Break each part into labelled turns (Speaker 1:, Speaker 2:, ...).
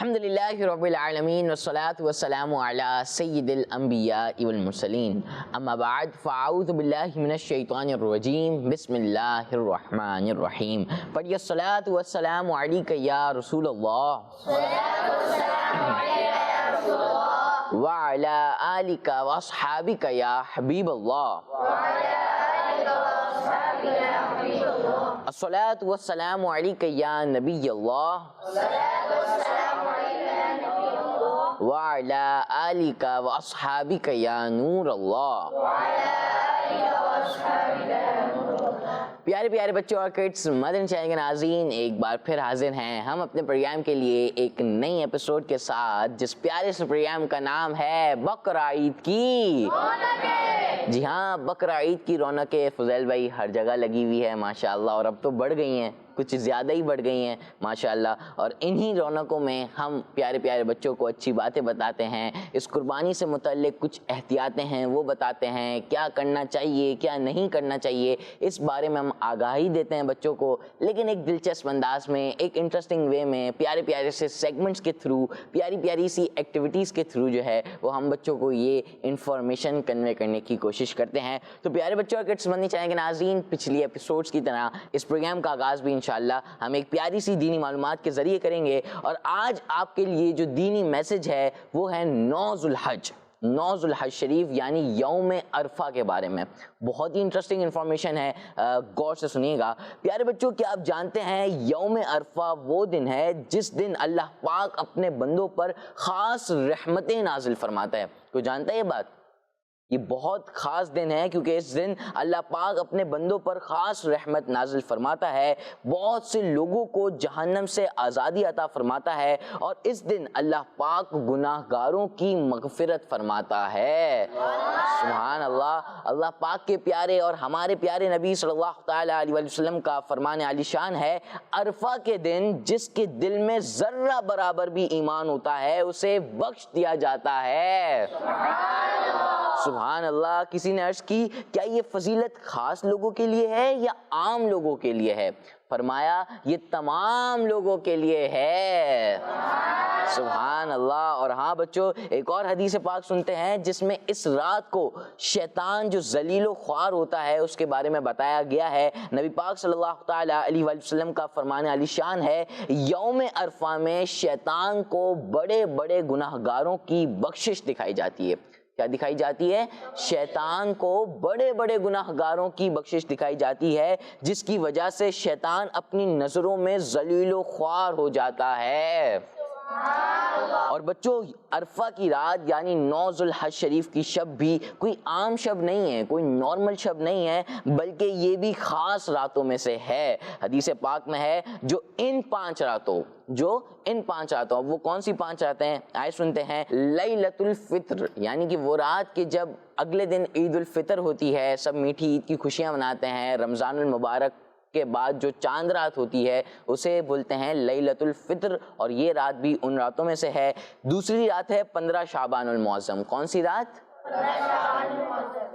Speaker 1: الحمدللہ رب العالمین والصلاة والسلام علی سید الانبیاء والمرسلین اما بعد فاعوذ باللہ من الشیطان الرجیم بسم اللہ الرحمن الرحیم پڑھیے الصلاة والسلام علیک یا رسول اللہ وعلی آلک واصحابک یا حبیب اللہ الصلاة والسلام علیک یا نبی اللہ وعلى آلك وأصحابك يا نور اللہ۔ پیارے پیارے بچوں اور کڈس، مدنی چینل کے ناظرین ایک بار پھر حاضر ہیں ہم اپنے پروگرام کے لیے ایک نئی ایپیسوڈ کے ساتھ، جس پیارے سے پروگرام کا نام ہے بقرعید کی جی ہاں، بقرعید کی رونقیں فضیل بھائی ہر جگہ لگی ہوئی ہے ماشاءاللہ، اور اب تو بڑھ گئی ہیں، کچھ زیادہ ہی بڑھ گئی ہیں ماشاءاللہ، اور انہی رونقوں میں ہم پیارے پیارے بچوں کو اچھی باتیں بتاتے ہیں، اس قربانی سے متعلق کچھ احتیاطیں ہیں وہ بتاتے ہیں، کیا کرنا چاہیے کیا نہیں کرنا چاہیے اس بارے میں ہم آگاہی دیتے ہیں بچوں کو، لیکن ایک دلچسپ انداز میں، ایک انٹرسٹنگ وے میں، پیارے پیارے سے سیگمنٹس کے تھرو، پیاری پیاری سی ایکٹیویٹیز کے تھرو جو ہے وہ ہم بچوں کو یہ انفارمیشن کنوے کرنے کی کوشش کرتے ہیں۔ تو پیارے بچوں اور کڈس مدنی چینل کے ناظرین، پچھلی ایپیسوڈز کی طرح اس پروگرام کا آغاز بھی انشاءاللہ ہم ایک پیاری سی دینی معلومات کے ذریعے کریں گے، اور آج آپ کے لیے جو دینی میسج ہے وہ ہے 9 ذو الحج، 9 ذو الحج شریف یعنی یوم عرفہ کے بارے میں۔ بہت ہی انٹرسٹنگ انفارمیشن ہے، غور سے سنیے گا۔ پیارے بچوں، کیا آپ جانتے ہیں یوم عرفہ وہ دن ہے جس دن اللہ پاک اپنے بندوں پر خاص رحمتیں نازل فرماتا ہے؟ کوئی جانتا ہے یہ بات؟ یہ بہت خاص دن ہے کیونکہ اس دن اللہ پاک اپنے بندوں پر خاص رحمت نازل فرماتا ہے، بہت سے لوگوں کو جہنم سے آزادی عطا فرماتا ہے، اور اس دن اللہ پاک گناہ گاروں کی مغفرت فرماتا ہے۔ سبحان اللہ۔ اللہ پاک کے پیارے اور ہمارے پیارے نبی صلی اللہ تعالیٰ علیہ وسلم کا فرمان عالی شان ہے، عرفہ کے دن جس کے دل میں ذرہ برابر بھی ایمان ہوتا ہے اسے بخش دیا جاتا ہے۔ سبحان اللہ۔ کسی نے عرض کی کیا یہ فضیلت خاص لوگوں کے لیے ہے یا عام لوگوں کے لیے ہے؟ فرمایا یہ تمام لوگوں کے لیے ہے۔ سبحان اللہ۔ اور ہاں بچوں، ایک اور حدیث پاک سنتے ہیں جس میں اس رات کو شیطان جو ذلیل و خوار ہوتا ہے اس کے بارے میں بتایا گیا ہے۔ نبی پاک صلی اللہ تعالیٰ علیہ وسلم کا فرمان علی شان ہے، یوم عرفہ میں شیطان کو بڑے بڑے گناہ گاروں کی بخشش دکھائی جاتی ہے۔ کیا دکھائی جاتی ہے؟ شیطان کو بڑے بڑے گناہ گاروں کی بخشش دکھائی جاتی ہے، جس کی وجہ سے شیطان اپنی نظروں میں ذلیل و خوار ہو جاتا ہے۔ اور بچوں، عرفہ کی رات یعنی 9 ذو الحج شریف کی شب بھی کوئی عام شب نہیں ہے، کوئی نارمل شب نہیں ہے، بلکہ یہ بھی خاص راتوں میں سے ہے۔ حدیث پاک میں ہے جو ان 5 راتوں، وہ کون سی 5 راتیں ہیں؟ آئے سنتے ہیں۔ لیلۃ الفطر یعنی کہ وہ رات کہ جب اگلے دن عید الفطر ہوتی ہے، سب میٹھی عید کی خوشیاں مناتے ہیں، رمضان المبارک کے بعد جو چاند رات ہوتی ہے اسے بولتے ہیں لیلۃ الفطر، اور یہ رات بھی ان راتوں میں سے ہے۔ دوسری رات ہے 15 شعبان المعظم۔ کون سی رات؟ 15 شعبان المعظم۔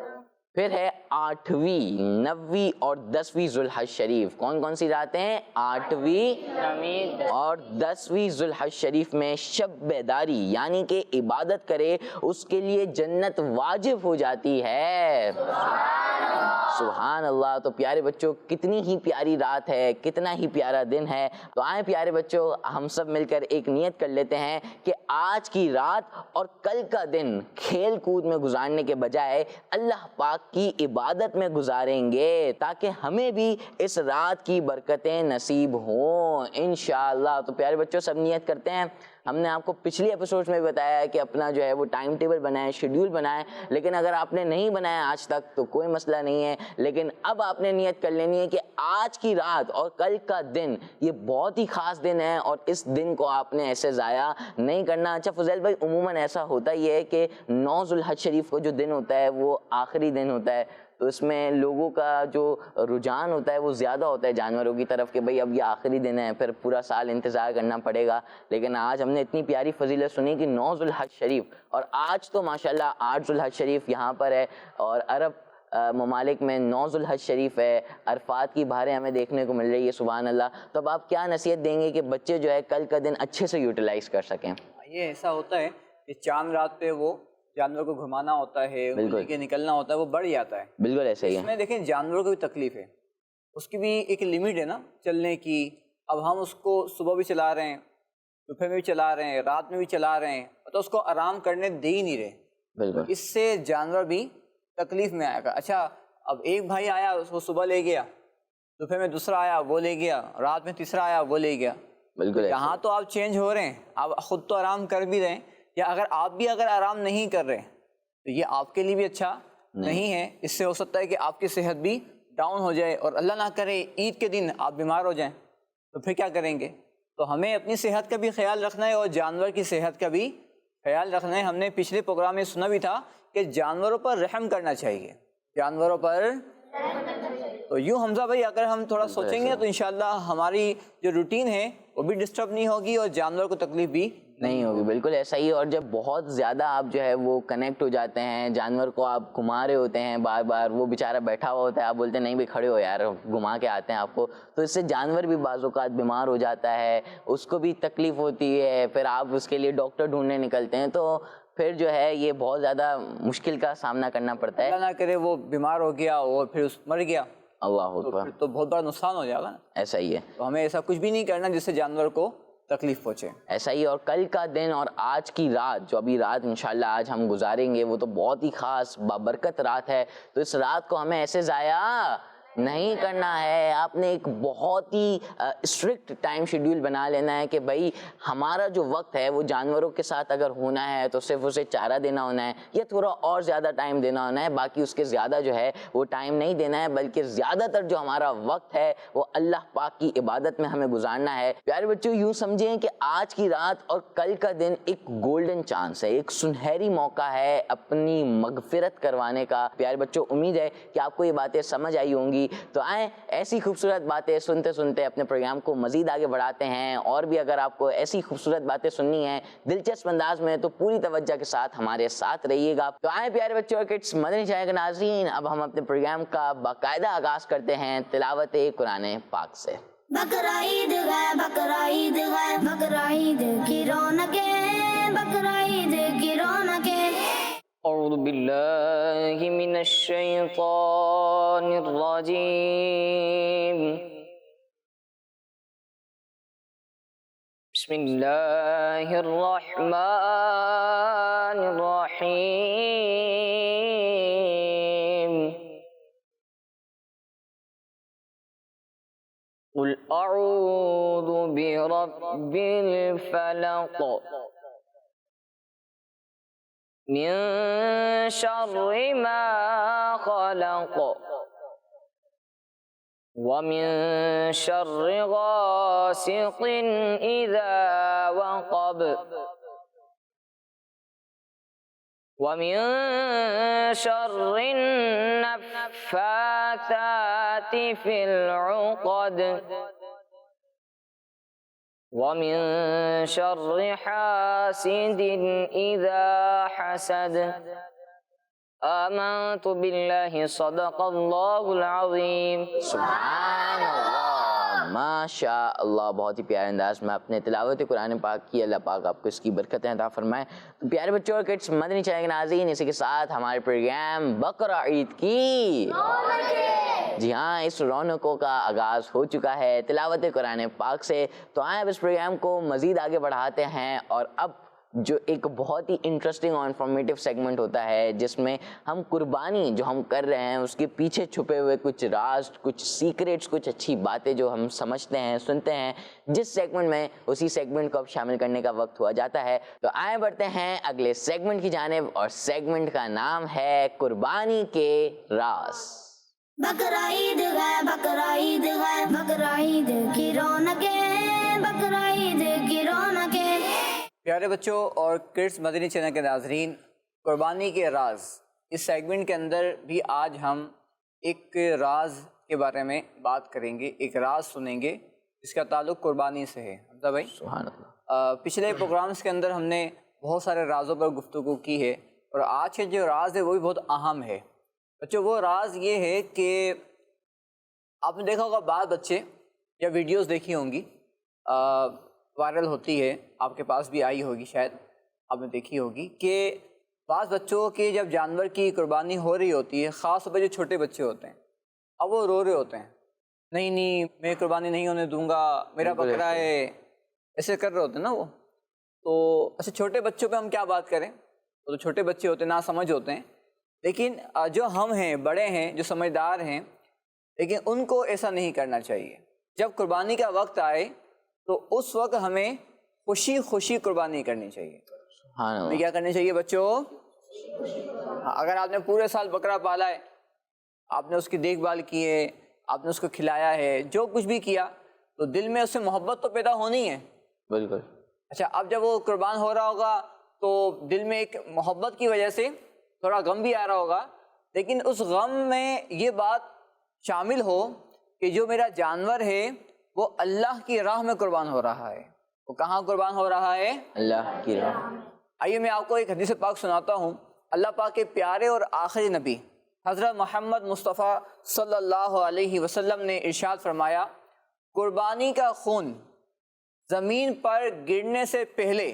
Speaker 1: پھر ہے 8ویں، 9ویں اور 10ویں ذو الحج شریف۔ کون کون سی راتیں ہیں؟ 8ویں اور 10ویں ذو الحج شریف میں شب بیداری یعنی کہ عبادت کرے اس کے لیے جنت واجب ہو جاتی ہے۔ سبحان اللہ۔ تو پیارے بچوں، کتنی ہی پیاری رات ہے، کتنا ہی پیارا دن ہے۔ تو آئیں پیارے بچوں، ہم سب مل کر ایک نیت کر لیتے ہیں کہ آج کی رات اور کل کا دن کھیل کود میں گزارنے کے بجائے اللہ پاک کی عبادت میں گزاریں گے، تاکہ ہمیں بھی اس رات کی برکتیں نصیب ہوں انشاءاللہ۔ تو پیارے بچوں، سب نیت کرتے ہیں۔ ہم نے آپ کو پچھلی ایپیسوڈ میں بھی بتایا ہے کہ اپنا جو ہے وہ ٹائم ٹیبل بنائیں، شیڈیول بنائیں، لیکن اگر آپ نے نہیں بنایا آج تک تو کوئی مسئلہ نہیں ہے، لیکن اب آپ نے نیت کر لینی ہے کہ آج کی رات اور کل کا دن یہ بہت ہی خاص دن ہے، اور اس دن کو آپ نے ایسے ضائع نہیں کرنا۔ اچھا فضیل بھائی، عموماً ایسا ہوتا ہی ہے کہ 9 ذو الحج شریف کو جو دن ہوتا ہے وہ آخری دن ہوتا ہے، تو اس میں لوگوں کا جو رجحان ہوتا ہے وہ زیادہ ہوتا ہے جانوروں کی طرف کہ بھئی اب یہ آخری دن ہے، پھر پورا سال انتظار کرنا پڑے گا۔ لیکن آج ہم نے اتنی پیاری فضیلت سنی کہ 9 ذو الحج شریف، اور آج تو ماشاءاللہ 8 ذو الحج شریف یہاں پر ہے، اور عرب ممالک میں 9 ذوالحج شریف ہے، عرفات کی بہاریں ہمیں دیکھنے کو مل رہی ہے، سبحان اللہ. تو اب آپ کیا نصیحت دیں گے کہ بچے جو ہے کل کا دن اچھے سے یوٹیلائز کر سکیں؟
Speaker 2: یہ ایسا ہوتا ہے کہ چاند رات پہ وہ جانور کو گھمانا ہوتا ہے، لے کے نکلنا ہوتا ہے، وہ بڑھ جاتا ہے.
Speaker 1: بالکل ایسا ہی ہے.
Speaker 2: اس میں دیکھیں جانوروں کو بھی تکلیف ہے، اس کی بھی ایک لمٹ ہے نا چلنے کی. اب ہم اس کو صبح بھی چلا رہے ہیں، دوپہر میں بھی چلا رہے ہیں، رات میں بھی چلا رہے ہیں، تو اس کو آرام کرنے دے ہی نہیں رہے.
Speaker 1: بالکل
Speaker 2: اس سے جانور بھی تکلیف میں آئے گا. اچھا اب ایک بھائی آیا، اس کو صبح لے گیا، دوپہر میں دوسرا آیا وہ لے گیا، رات میں تیسرا آیا وہ لے گیا.
Speaker 1: بالکل
Speaker 2: یہاں تو آپ چینج ہو رہے ہیں، آپ خود تو آرام کر بھی رہے ہیں، یا اگر آپ بھی اگر آرام نہیں کر رہے تو یہ آپ کے لیے بھی اچھا نہیں ہے. اس سے ہو سکتا ہے کہ آپ کی صحت بھی ڈاؤن ہو جائے، اور اللہ نہ کرے عید کے دن آپ بیمار ہو جائیں تو پھر کیا کریں گے. تو ہمیں اپنی صحت کا بھی خیال رکھنا ہے اور جانور کی صحت کا بھی خیال رکھنا ہے. ہم نے پچھلے پروگرام میں سنا بھی تھا کہ جانوروں پر رحم کرنا چاہیے، جانوروں پر. تو یوں حمزہ بھائی اگر ہم تھوڑا سوچیں گے تو انشاءاللہ ہماری جو روٹین ہے وہ بھی ڈسٹرب نہیں ہوگی اور جانور کو تکلیف بھی
Speaker 1: نہیں ہوگی. بالکل ایسا ہی. اور جب بہت زیادہ آپ جو ہے وہ کنیکٹ ہو جاتے ہیں، جانور کو آپ گھما رہے ہوتے ہیں بار بار، وہ بیچارہ بیٹھا ہوا ہوتا ہے، آپ بولتے ہیں نہیں بھائی کھڑے ہو یار گھما کے آتے ہیں آپ کو، تو اس سے جانور بھی بعض اوقات بیمار ہو جاتا ہے، اس کو بھی تکلیف ہوتی ہے، پھر آپ اس کے لیے ڈاکٹر ڈھونڈنے نکلتے ہیں، تو پھر جو ہے یہ بہت زیادہ مشکل کا سامنا کرنا پڑتا ہے.
Speaker 2: اللہ نہ کرے وہ بیمار ہو گیا اور پھر مر گیا،
Speaker 1: اللہ
Speaker 2: تو
Speaker 1: اکبر،
Speaker 2: پھر تو بہت بڑا نقصان ہو جائے گا نا.
Speaker 1: ایسا ہی ہے.
Speaker 2: تو ہمیں ایسا کچھ بھی نہیں کرنا جس سے جانور کو تکلیف پہنچے.
Speaker 1: ایسا ہی. اور کل کا دن اور آج کی رات، جو ابھی رات انشاءاللہ آج ہم گزاریں گے، وہ تو بہت ہی خاص بابرکت رات ہے. تو اس رات کو ہمیں ایسے ضائع نہیں کرنا ہے. آپ نے ایک بہت ہی اسٹرکٹ ٹائم شیڈیول بنا لینا ہے کہ بھائی ہمارا جو وقت ہے وہ جانوروں کے ساتھ اگر ہونا ہے تو صرف اسے چارہ دینا ہونا ہے، یا تھوڑا اور زیادہ ٹائم دینا ہونا ہے، باقی اس کے زیادہ جو ہے وہ ٹائم نہیں دینا ہے، بلکہ زیادہ تر جو ہمارا وقت ہے وہ اللہ پاک کی عبادت میں ہمیں گزارنا ہے. پیارے بچوں یوں سمجھیں کہ آج کی رات اور کل کا دن ایک گولڈن چانس ہے، ایک سنہری موقع ہے اپنی مغفرت کروانے کا. پیارے بچوں امید ہے کہ آپ کو یہ باتیں سمجھ آئی ہوں گی. تو آئیں ایسی خوبصورت باتیں سنتے سنتے اپنے پروگرام کو مزید آگے بڑھاتے ہیں. اور بھی اگر آپ کو ایسی خوبصورت باتیں سننی ہیں دلچسپ انداز میں تو پوری توجہ کے ساتھ ہمارے ساتھ رہیے گا. تو آئیں پیارے بچوں اور کڈس مدنی چینل کے ناظرین، اب ہم اپنے پروگرام کا باقاعدہ آغاز کرتے ہیں تلاوت قرآن پاک سے.
Speaker 3: بقرہ عید ہے، بقرہ عید ہے، بقرہ عید کی رونقیں، بقرہ عید کی رونقیں.
Speaker 1: اعوذ باللہ من الشیطان الرجیم، بسم اللہ الرحمن الرحیم. قل اعوذ برب الفلق من شر ما خلق ومن شر غاسق إذا وقب ومن شر النفاثات في العقد ومن شر حاسد إذا حسد. آمنت باللہ صدق اللہ العظیم. سبحان اللہ، ماشاء اللہ. بہت ہی پیارے انداز میں اپنے تلاوت قرآن پاک کی، اللہ پاک آپ کو اس کی برکتیں عطا فرمائے. تو پیارے بچوں اور کڈس مدنی چینل کے ناظرین، اسی کے ساتھ ہمارے پروگرام بقرہ عید کی جی ہاں اس رونقوں کا آغاز ہو چکا ہے تلاوت قرآن پاک سے. تو آئیں اب اس پروگرام کو مزید آگے بڑھاتے ہیں، اور اب جو ایک بہت ہی انٹرسٹنگ اور انفارمیٹیو سیگمنٹ ہوتا ہے جس میں ہم قربانی جو ہم کر رہے ہیں اس کے پیچھے چھپے ہوئے کچھ راز، کچھ سیکریٹس، کچھ اچھی باتیں جو ہم سمجھتے ہیں، سنتے ہیں، جس سیگمنٹ میں اسی سیگمنٹ کو اب شامل کرنے کا وقت ہوا جاتا ہے. تو آئیں بڑھتے ہیں اگلے سیگمنٹ کی جانب، اور سیگمنٹ کا نام ہے قربانی کے راز.
Speaker 3: بقرہ عید ہے، بقرہ عید ہے، بقرہ عید کی رونقیں، بقرہ عید کی رونقیں.
Speaker 2: پیارے بچوں اور کڈس مدنی چینل کے ناظرین، قربانی کے راز اس سیگمنٹ کے اندر بھی آج ہم ایک راز کے بارے میں بات کریں گے، ایک راز سنیں گے جس کا تعلق قربانی سے ہے. حمزہ بھائی
Speaker 1: سبحان اللہ.
Speaker 2: پچھلے پروگرامز کے اندر ہم نے بہت سارے رازوں پر گفتگو کی ہے، اور آج کے جو راز ہے وہ بھی بہت اہم ہے. بچوں وہ راز یہ ہے کہ آپ نے دیکھا ہوگا بعض بچے یا ویڈیوز دیکھی ہوں گی وائرل ہوتی ہے، آپ کے پاس بھی آئی ہوگی شاید آپ نے دیکھی ہوگی، کہ بعض بچوں کے جب جانور کی قربانی ہو رہی ہوتی ہے، خاص طور پہ جو چھوٹے بچے ہوتے ہیں، اب وہ رو رہے ہوتے ہیں، نہیں میں قربانی نہیں ہونے دوں گا، میرا بکرا ہے، ایسے کر رہے ہوتے ہیں نا وہ۔ تو اچھا چھوٹے بچوں پہ ہم کیا بات کریں، وہ تو چھوٹے بچے ہوتے ہیں، نا سمجھ ہوتے ہیں، لیکن جو ہم ہیں بڑے ہیں جو سمجھدار ہیں، لیکن ان کو ایسا نہیں کرنا چاہیے۔ جب قربانی کا وقت آئے تو اس وقت ہمیں خوشی خوشی قربانی کرنی چاہیے۔
Speaker 1: سبحان
Speaker 2: ہمیں
Speaker 1: اللہ۔
Speaker 2: کیا کرنی چاہیے بچوں؟ اگر آپ نے پورے سال بکرا پالا ہے، آپ نے اس کی دیکھ بھال کی ہے، آپ نے اس کو کھلایا ہے، جو کچھ بھی کیا، تو دل میں اس سے محبت تو پیدا ہونی ہے۔
Speaker 1: بالکل۔
Speaker 2: اچھا اب جب وہ قربان ہو رہا ہوگا تو دل میں ایک محبت کی وجہ سے تھوڑا غم بھی آ رہا ہوگا، لیکن اس غم میں یہ بات شامل ہو کہ جو میرا جانور ہے وہ اللہ کی راہ میں قربان ہو رہا ہے۔ وہ کہاں قربان ہو رہا ہے؟
Speaker 1: اللہ کی راہ۔
Speaker 2: آئیے میں آپ کو ایک حدیث پاک سناتا ہوں۔ اللہ پاک کے پیارے اور آخری نبی حضرت محمد مصطفیٰ صلی اللہ علیہ وسلم نے ارشاد فرمایا، قربانی کا خون زمین پر گرنے سے پہلے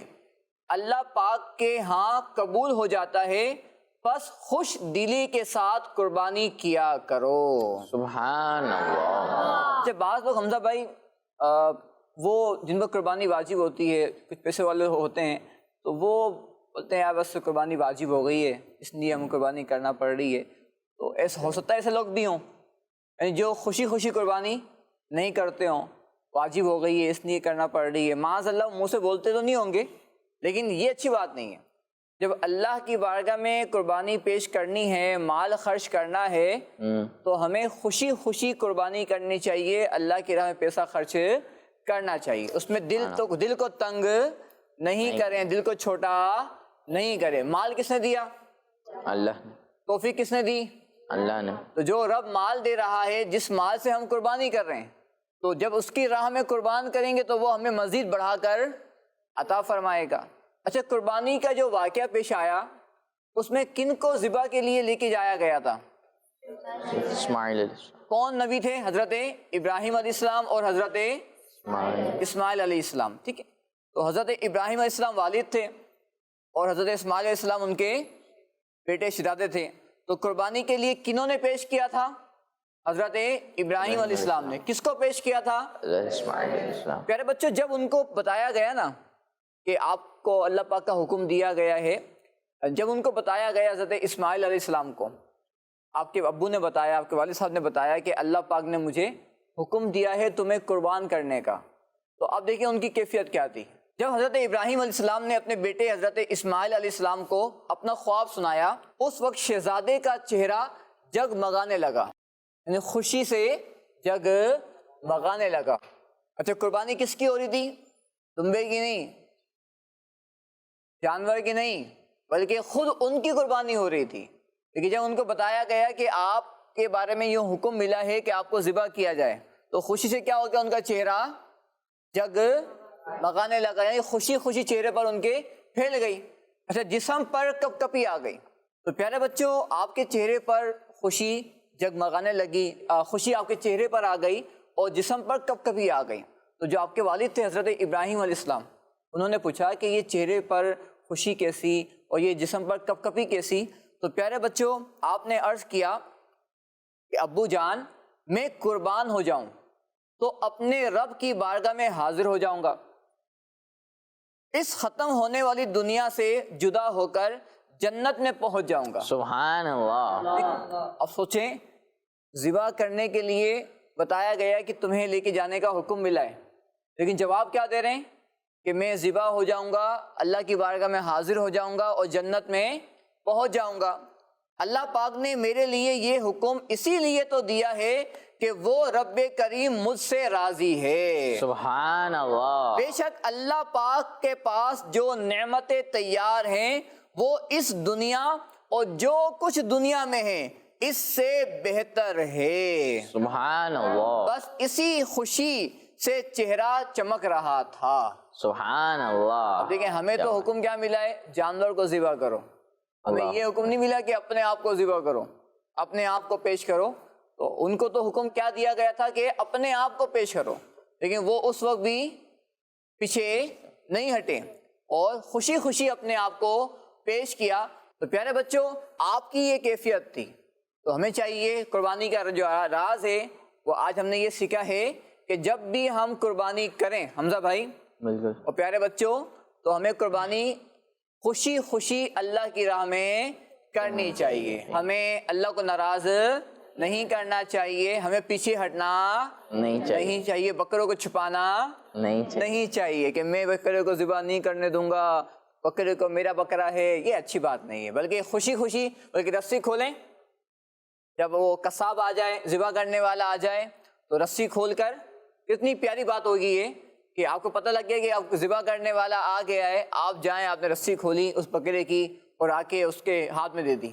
Speaker 2: اللہ پاک کے ہاں قبول ہو جاتا ہے، بس خوش دلی کے ساتھ قربانی کیا کرو۔
Speaker 1: سبحان اللہ۔
Speaker 2: جب بعض لوگ حمزہ بھائی وہ جن پر قربانی واجب ہوتی ہے، کچھ پیسے والے ہوتے ہیں، تو وہ بولتے ہیں یار بس قربانی واجب ہو گئی ہے اس لیے ہم قربانی کرنا پڑ رہی ہے۔ تو ایسا ہو سکتا ہے ایسے لوگ بھی ہوں، یعنی جو خوشی خوشی قربانی نہیں کرتے ہوں، واجب ہو گئی ہے اس لیے کرنا پڑ رہی ہے۔ معاذ اللہ منہ سے بولتے تو نہیں ہوں گے، لیکن یہ اچھی بات نہیں ہے۔ جب اللہ کی بارگاہ میں قربانی پیش کرنی ہے، مال خرچ کرنا ہے، تو ہمیں خوشی خوشی قربانی کرنی چاہیے، اللہ کی راہ میں پیسہ خرچ کرنا چاہیے۔ اس میں دل کو تنگ نہیں کریں، دل کو چھوٹا نہیں کریں۔ مال کس نے دیا؟
Speaker 1: اللہ نے۔
Speaker 2: توفیق کس نے دی؟
Speaker 1: اللہ نے۔
Speaker 2: تو جو رب مال دے رہا ہے، جس مال سے ہم قربانی کر رہے ہیں، تو جب اس کی راہ میں قربان کریں گے تو وہ ہمیں مزید بڑھا کر عطا فرمائے گا۔ اچھا قربانی کا جو واقعہ پیش آیا، اس میں کن کو ذبح کے لیے لے کے جایا گیا تھا؟
Speaker 1: اسماعیل علیہ السلام۔
Speaker 2: کون نبی تھے؟ حضرت ابراہیم علیہ السلام اور حضرت اسماعیل علیہ السلام، ٹھیک ہے۔ تو حضرت ابراہیم علیہ السلام والد تھے اور حضرت اسماعیل علیہ السلام ان کے بیٹے شہزادے تھے۔ تو قربانی کے لیے کنہوں نے پیش کیا تھا؟ حضرت ابراہیم علیہ السلام نے۔ کس کو پیش کیا تھا؟
Speaker 1: اسماعیل علیہ السلام۔
Speaker 2: پیارے بچوں جب ان کو بتایا گیا نا کہ آپ کو اللہ پاک کا حکم دیا گیا ہے، جب ان کو بتایا گیا حضرت اسماعیل علیہ السلام کو، آپ کے ابو نے بتایا، آپ کے والد صاحب نے بتایا کہ اللہ پاک نے مجھے حکم دیا ہے تمہیں قربان کرنے کا، تو آپ دیکھیں ان کی کیفیت کیا تھی۔ جب حضرت ابراہیم علیہ السلام نے اپنے بیٹے حضرت اسماعیل علیہ السلام کو اپنا خواب سنایا، اس وقت شہزادے کا چہرہ جگمگانے لگا، یعنی خوشی سے جگمگانے لگا۔ اچھا قربانی کس کی ہو رہی تھی؟ دمبے کی نہیں، جانور کی نہیں، بلکہ خود ان کی قربانی ہو رہی تھی۔ لیکن جب ان کو بتایا گیا کہ آپ کے بارے میں یہ حکم ملا ہے کہ آپ کو ذبح کیا جائے، تو خوشی سے کیا ہو گیا؟ ان کا چہرہ جگمگانے لگا، یعنی خوشی خوشی چہرے پر ان کے پھیل گئی۔ اچھا جسم پر کپ کپی آ گئی۔ تو پیارے بچوں آپ کے چہرے پر خوشی جگمگانے لگی، خوشی آپ کے چہرے پر آ گئی اور جسم پر کپ کپی آ گئی۔ تو جو آپ کے والد تھے حضرت ابراہیم علیہ السلام، انہوں نے پوچھا کہ یہ چہرے پر خوشی کیسی اور یہ جسم پر کپ کپی کیسی؟ تو پیارے بچوں آپ نے عرض کیا کہ ابو جان میں قربان ہو جاؤں تو اپنے رب کی بارگاہ میں حاضر ہو جاؤں گا، اس ختم ہونے والی دنیا سے جدا ہو کر جنت میں پہنچ جاؤں گا۔
Speaker 1: سبحان اللہ۔
Speaker 2: اب سوچیں ذبح کرنے کے لیے بتایا گیا کہ تمہیں لے کے جانے کا حکم ملا ہے، لیکن جواب کیا دے رہے ہیں کہ میں ذبح ہو جاؤں گا، اللہ کی بارگاہ میں حاضر ہو جاؤں گا اور جنت میں پہنچ جاؤں گا۔ اللہ پاک نے میرے لیے یہ حکم اسی لیے تو دیا ہے کہ وہ رب کریم مجھ سے راضی ہے۔
Speaker 1: سبحان اللہ۔
Speaker 2: بے شک اللہ پاک کے پاس جو نعمتیں تیار ہیں وہ اس دنیا اور جو کچھ دنیا میں ہے اس سے بہتر ہے۔
Speaker 1: سبحان اللہ۔
Speaker 2: بس اسی خوشی سے چہرہ چمک رہا تھا۔
Speaker 1: سبحان اللہ۔
Speaker 2: دیکھیں ہمیں تو حکم کیا ملا ہے؟ جانور کو ذبح کرو۔ ہمیں یہ حکم نہیں ملا کہ اپنے آپ کو ذبح کرو۔ اپنے آپ کو پیش کرو. تو ان کو تو حکم کیا دیا گیا تھا کہ اپنے آپ کو پیش کرو, لیکن وہ اس وقت بھی پیچھے نہیں ہٹے اور خوشی خوشی اپنے آپ کو پیش کیا. تو پیارے بچوں, آپ کی یہ کیفیت تھی. تو ہمیں چاہیے, قربانی کا جو راز ہے وہ آج ہم نے یہ سیکھا ہے کہ جب بھی ہم قربانی کریں, حمزہ بھائی
Speaker 1: بالکل
Speaker 2: اور پیارے بچوں, تو ہمیں قربانی خوشی خوشی اللہ کی راہ میں کرنی چاہیے. ہمیں اللہ کو ناراض نہیں کرنا چاہیے, ہمیں پیچھے ہٹنا نہیں چاہیے, بکروں کو چھپانا نہیں چاہیے کہ میں بکرے کو ذبح نہیں کرنے دوں گا, بکرے کو میرا بکرا ہے. یہ اچھی بات نہیں ہے, بلکہ خوشی خوشی, بلکہ رسی کھولیں. جب وہ قصاب آ جائے, ذبح کرنے والا آ جائے, تو رسی کھول کر, کتنی پیاری بات ہوگی یہ کہ آپ کو پتہ لگ گیا کہ آپ ذبح کرنے والا آ گیا ہے, آپ جائیں, آپ نے رسی کھولی اس بکرے کی اور آ کے اس کے ہاتھ میں دے دی.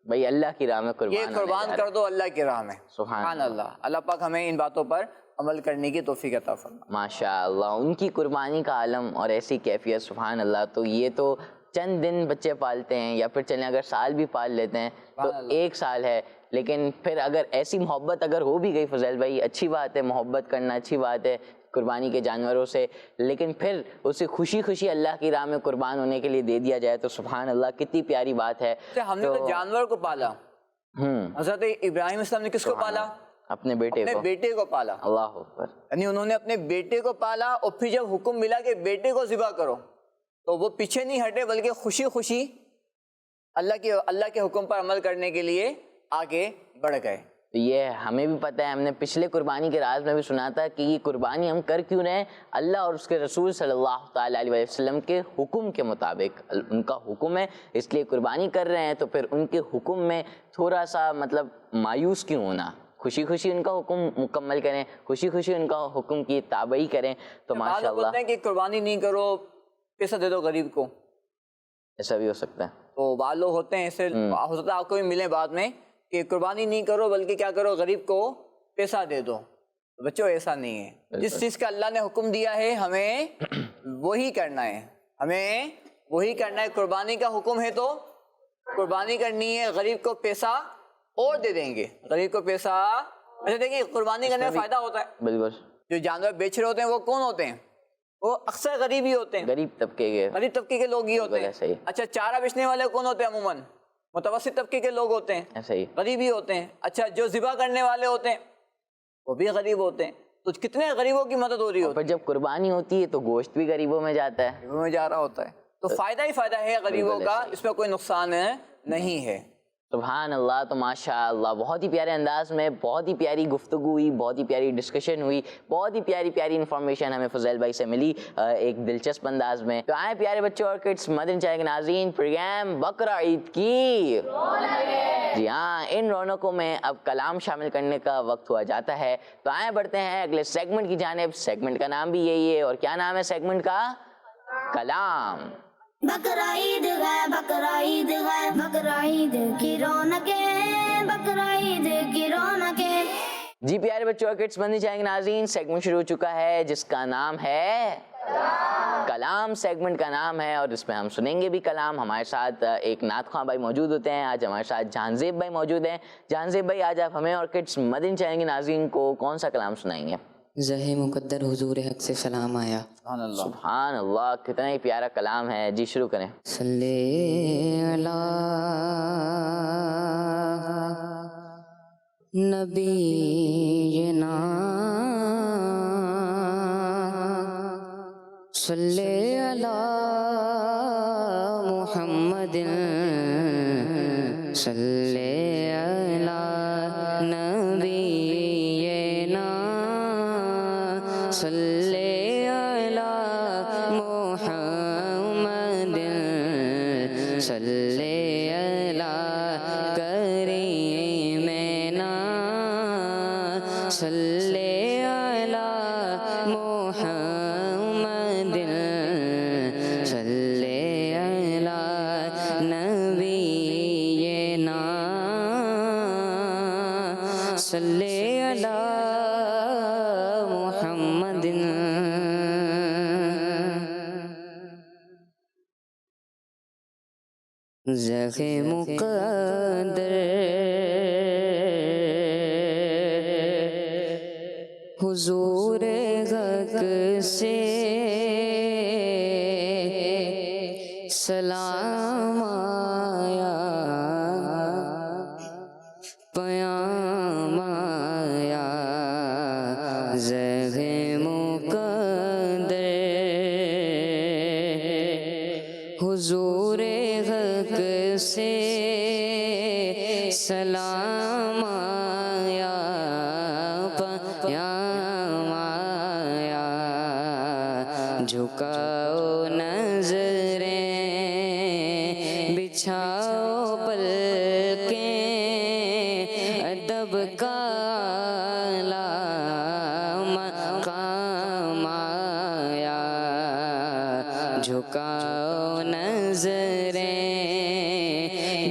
Speaker 1: بھائی اللہ کی راہ میں
Speaker 2: یہ قربان کر دو اللہ کی راہ میں. سبحان اللہ. اللہ پاک ہمیں ان باتوں پر عمل کرنے کی توفیق عطا فرمائے.
Speaker 1: ماشاء اللہ, ان کی قربانی کا عالم اور ایسی کیفیت, سبحان اللہ. تو یہ تو چند دن بچے پالتے ہیں, یا پھر چلیں اگر سال بھی پال لیتے ہیں تو 1 سال ہے, لیکن پھر اگر ایسی محبت اگر ہو بھی گئی فضیل بھائی, اچھی بات ہے, محبت کرنا اچھی بات ہے قربانی کے جانوروں سے, لیکن پھر اسے خوشی خوشی اللہ کی راہ میں قربان ہونے کے لیے دے دیا جائے تو سبحان اللہ کتنی پیاری بات ہے.
Speaker 2: ہم نے تو جانور کو پالا. حضرت ابراہیم السلام نے کس کو پالا؟
Speaker 1: اپنے بیٹے
Speaker 2: کو پالا.
Speaker 1: اللہ اکبر.
Speaker 2: یعنی انہوں نے اپنے بیٹے کو پالا, اور پھر جب حکم ملا کہ بیٹے کو ذبح کرو تو وہ پیچھے نہیں ہٹے, بلکہ خوشی خوشی اللہ کے حکم پر عمل کرنے کے لیے آگے بڑھ گئے.
Speaker 1: تو یہ ہمیں بھی پتہ ہے, ہم نے پچھلے قربانی کے راز میں بھی سنا تھا کہ یہ قربانی ہم کر کیوں رہے ہیں, اللہ اور اس کے رسول صلی اللہ تعالیٰ علیہ وسلم کے حکم کے مطابق. ان کا حکم ہے اس لیے قربانی کر رہے ہیں, تو پھر ان کے حکم میں تھوڑا سا مطلب مایوس کیوں ہونا, خوشی خوشی ان کا حکم مکمل کریں, خوشی خوشی ان کا حکم کی تابعی کریں. تو ماشاء اللہ
Speaker 2: بولتے ہیں کہ قربانی نہیں کرو, پیسہ دے دو غریب کو.
Speaker 1: ایسا بھی ہو سکتا ہے.
Speaker 2: تو بعض لوگ ہوتے ہیں ایسے, ہو سکتا ہے آپ کو بھی ملے بعد میں کہ قربانی نہیں کرو بلکہ کیا کرو, غریب کو پیسہ دے دو. بچوں ایسا نہیں ہے. جس چیز کا اللہ نے حکم دیا ہے ہمیں وہی کرنا ہے, ہمیں وہی کرنا ہے. قربانی کا حکم ہے تو قربانی کرنی ہے, غریب کو پیسہ اور دے دیں گے. غریب کو پیسہ, اچھا دیکھیے قربانی کرنے میں فائدہ ہوتا ہے.
Speaker 1: بالکل.
Speaker 2: جو جانور بیچ رہے ہوتے ہیں وہ کون ہوتے ہیں؟ وہ اکثر غریب ہی ہوتے ہیں,
Speaker 1: غریب طبقے کے
Speaker 2: لوگ ہی ہوتے ہیں. اچھا چارہ بیچنے والے کون ہوتے ہیں؟ عموماً متوسط طبقے کے لوگ ہوتے ہیں,
Speaker 1: ایسا ہی
Speaker 2: غریب ہی ہوتے ہیں. اچھا جو ذبح کرنے والے ہوتے ہیں وہ بھی غریب ہوتے ہیں. تو کتنے غریبوں کی مدد ہو رہی ہوتی ہے.
Speaker 1: پر جب قربانی ہوتی ہے تو گوشت بھی غریبوں میں جاتا ہے,
Speaker 2: غریبوں میں جا رہا ہوتا ہے. تو فائدہ ہی فائدہ ہے غریبوں کا, اس میں کوئی نقصان نہیں ہے.
Speaker 1: سبحان اللہ. تو ماشاء اللہ بہت ہی پیارے انداز میں بہت ہی پیاری گفتگو ہوئی, بہت ہی پیاری ڈسکشن ہوئی, بہت ہی پیاری انفارمیشن ہمیں فضیل بھائی سے ملی ایک دلچسپ انداز میں. تو آئیں پیارے بچوں اور کڈس مدنی چینل کے ناظرین, پروگرام بقرہ عید کی جی ہاں ان رونقوں میں اب کلام شامل کرنے کا وقت ہوا جاتا ہے. تو آئیں بڑھتے ہیں اگلے سیگمنٹ کی جانب. سیگمنٹ کا نام بھی یہی ہے, اور کیا نام ہے سیگمنٹ کا؟ کلام.
Speaker 3: بقرہ عید ہے, بقرہ عید ہے, بقرہ عید کی رونقیں, بقرہ عید کی رونقیں.
Speaker 1: جی پیارے بچوں اور کڈس مدنی چینل کے ناظرین, سیگمنٹ شروع ہو چکا ہے جس کا نام ہے کلام. سیگمنٹ کا نام ہے اور اس میں ہم سنیں گے بھی کلام. ہمارے ساتھ ایک نعت خواں بھائی موجود ہوتے ہیں. آج ہمارے ساتھ جہان زیب بھائی موجود ہیں. جہان زیب بھائی آج آپ ہمیں اور کڈس مدنی چینل کے ناظرین کو کون سا کلام سنائیں گے؟
Speaker 4: زہ مقدر حضور حق سے سلام آیا.
Speaker 1: سبحان اللہ, کتنا ہی پیارا کلام ہے. جی شروع کریں.
Speaker 4: صلی علی نبینا, صلی علی محمد, صلی علی نبینا, صلی علی محمد, صلی علی کریمنا, صلی علی محمد, صلی علی نبینا, صلی علی محمد. زخ مقدر حضور حق سے سلام آیا پیام آیا زخ مقدر حضور حق سے سلام آیا پیام آیا جھکاؤ نظریں بچھاؤ پلکیں ادب کا مقام آیا جھکاؤ نظریں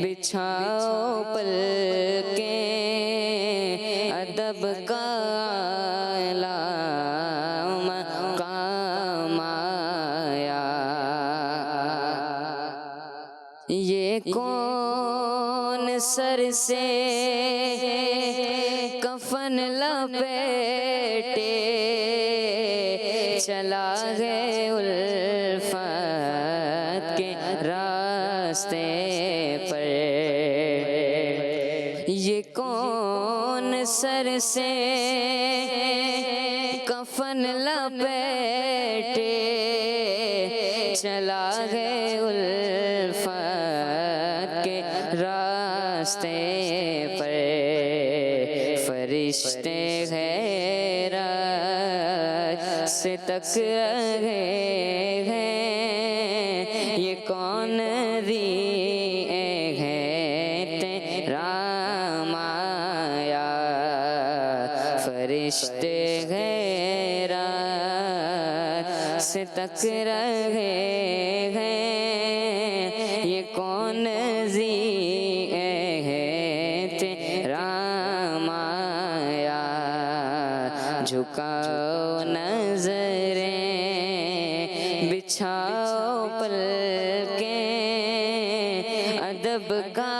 Speaker 4: بچھاؤ پلکیں ادب کا مقام آیا یہ کون سر سے کفن لپیٹے چلا گئے الفت کے راستے پر یہ کون سر سے کفن لپیٹے چلا گئے الفت کے راستے پر فرشتے غیرت سے تک رہے ہیں یہ کون دیے ہیں تیرا مایا فرشتے غیرت سے تک رہے ہیں یہ کون دیے ہیں تیرا مایا جھکاؤ نظریں بچھاؤ پلکیں ادب کا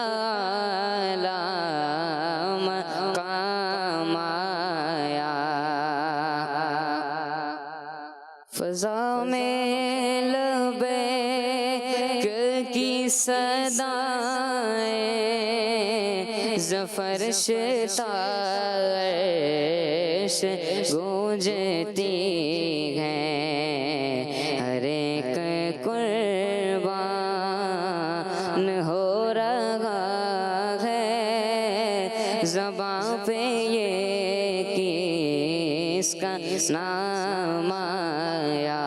Speaker 4: مقام آیا فضا میں لبیک کی صدائیں ظفر شتاش گونجتی ہیں ہر ایک قربان ہو رہا ہے زباں پہ یہ کس کا نام آیا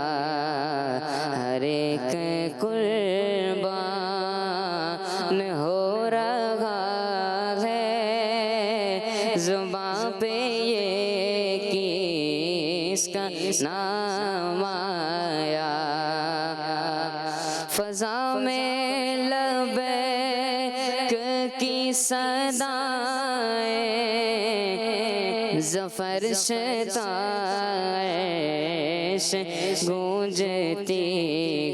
Speaker 4: ہر ایک قربان ہو رہا ہے زباں پہ یہ کس کا نام آیا فضا میں لبیک کی صدائیں ظفر شتاش گونجتی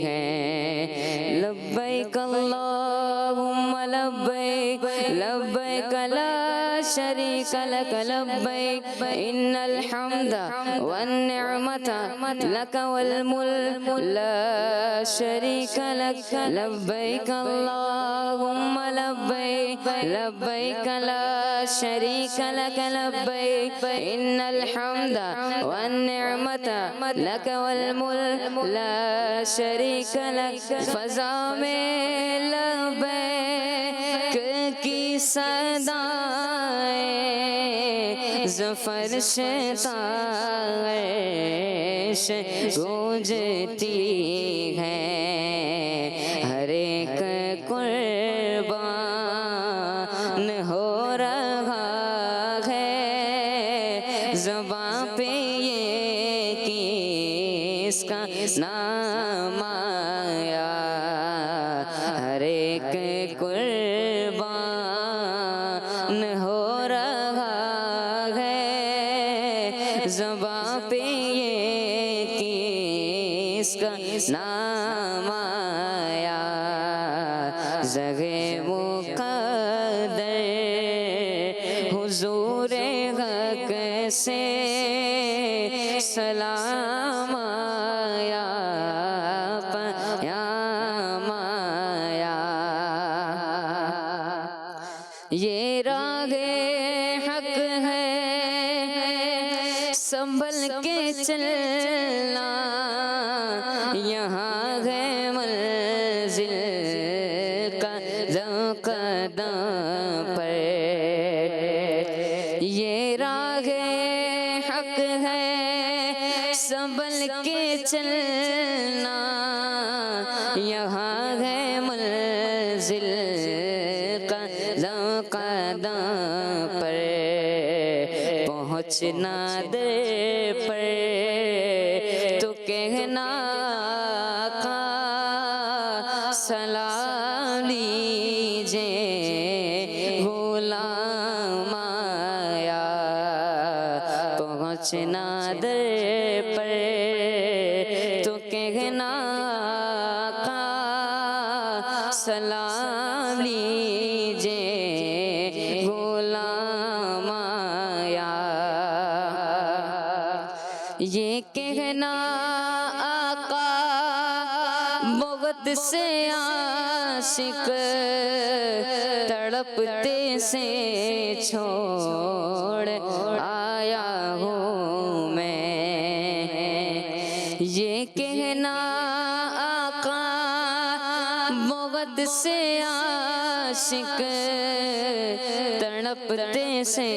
Speaker 4: ہیں لبیک اللہم لبیک لبیک لا شریک لک لبیک ان الحمد والنعمت لک والملک لا شریک لک لبیک اللہم لبیک لبیک لا شریک لک لبیک ان الحمد والنعمت لک والملک لا شریک لک فضا میں لبیک کی صدائیں ظفر شتاش گونجتی ہیں ہر ایک قربان ہو رہا ہے زباں پہ یہ کس کا نام آیا ہر ایک قربان ہو رہا ہے زباں پہ یہ کس کا نام آیا زغ مقدر حضور حق سے سلام آیا پیام آیا یہ راہ حق ہے سنبھل کے چلنا یہاں ہے منزل قدم قدم پر یہ راہ حق ہے سنبھل کے چلنا یہاں ہے منزل قدم قدم پر پہنچنا در پر تو کہنا آقا سلام لیجے غلام آیا پہنچنا در پر تو کہنا آقا سلام لیجے غلام آیا یہ کہنا آقا بغت سے عاشق تڑپتے سے چھوڑ آیا ہوں میں یہ کہنا آقا بغت سے عاشق تڑپتے سے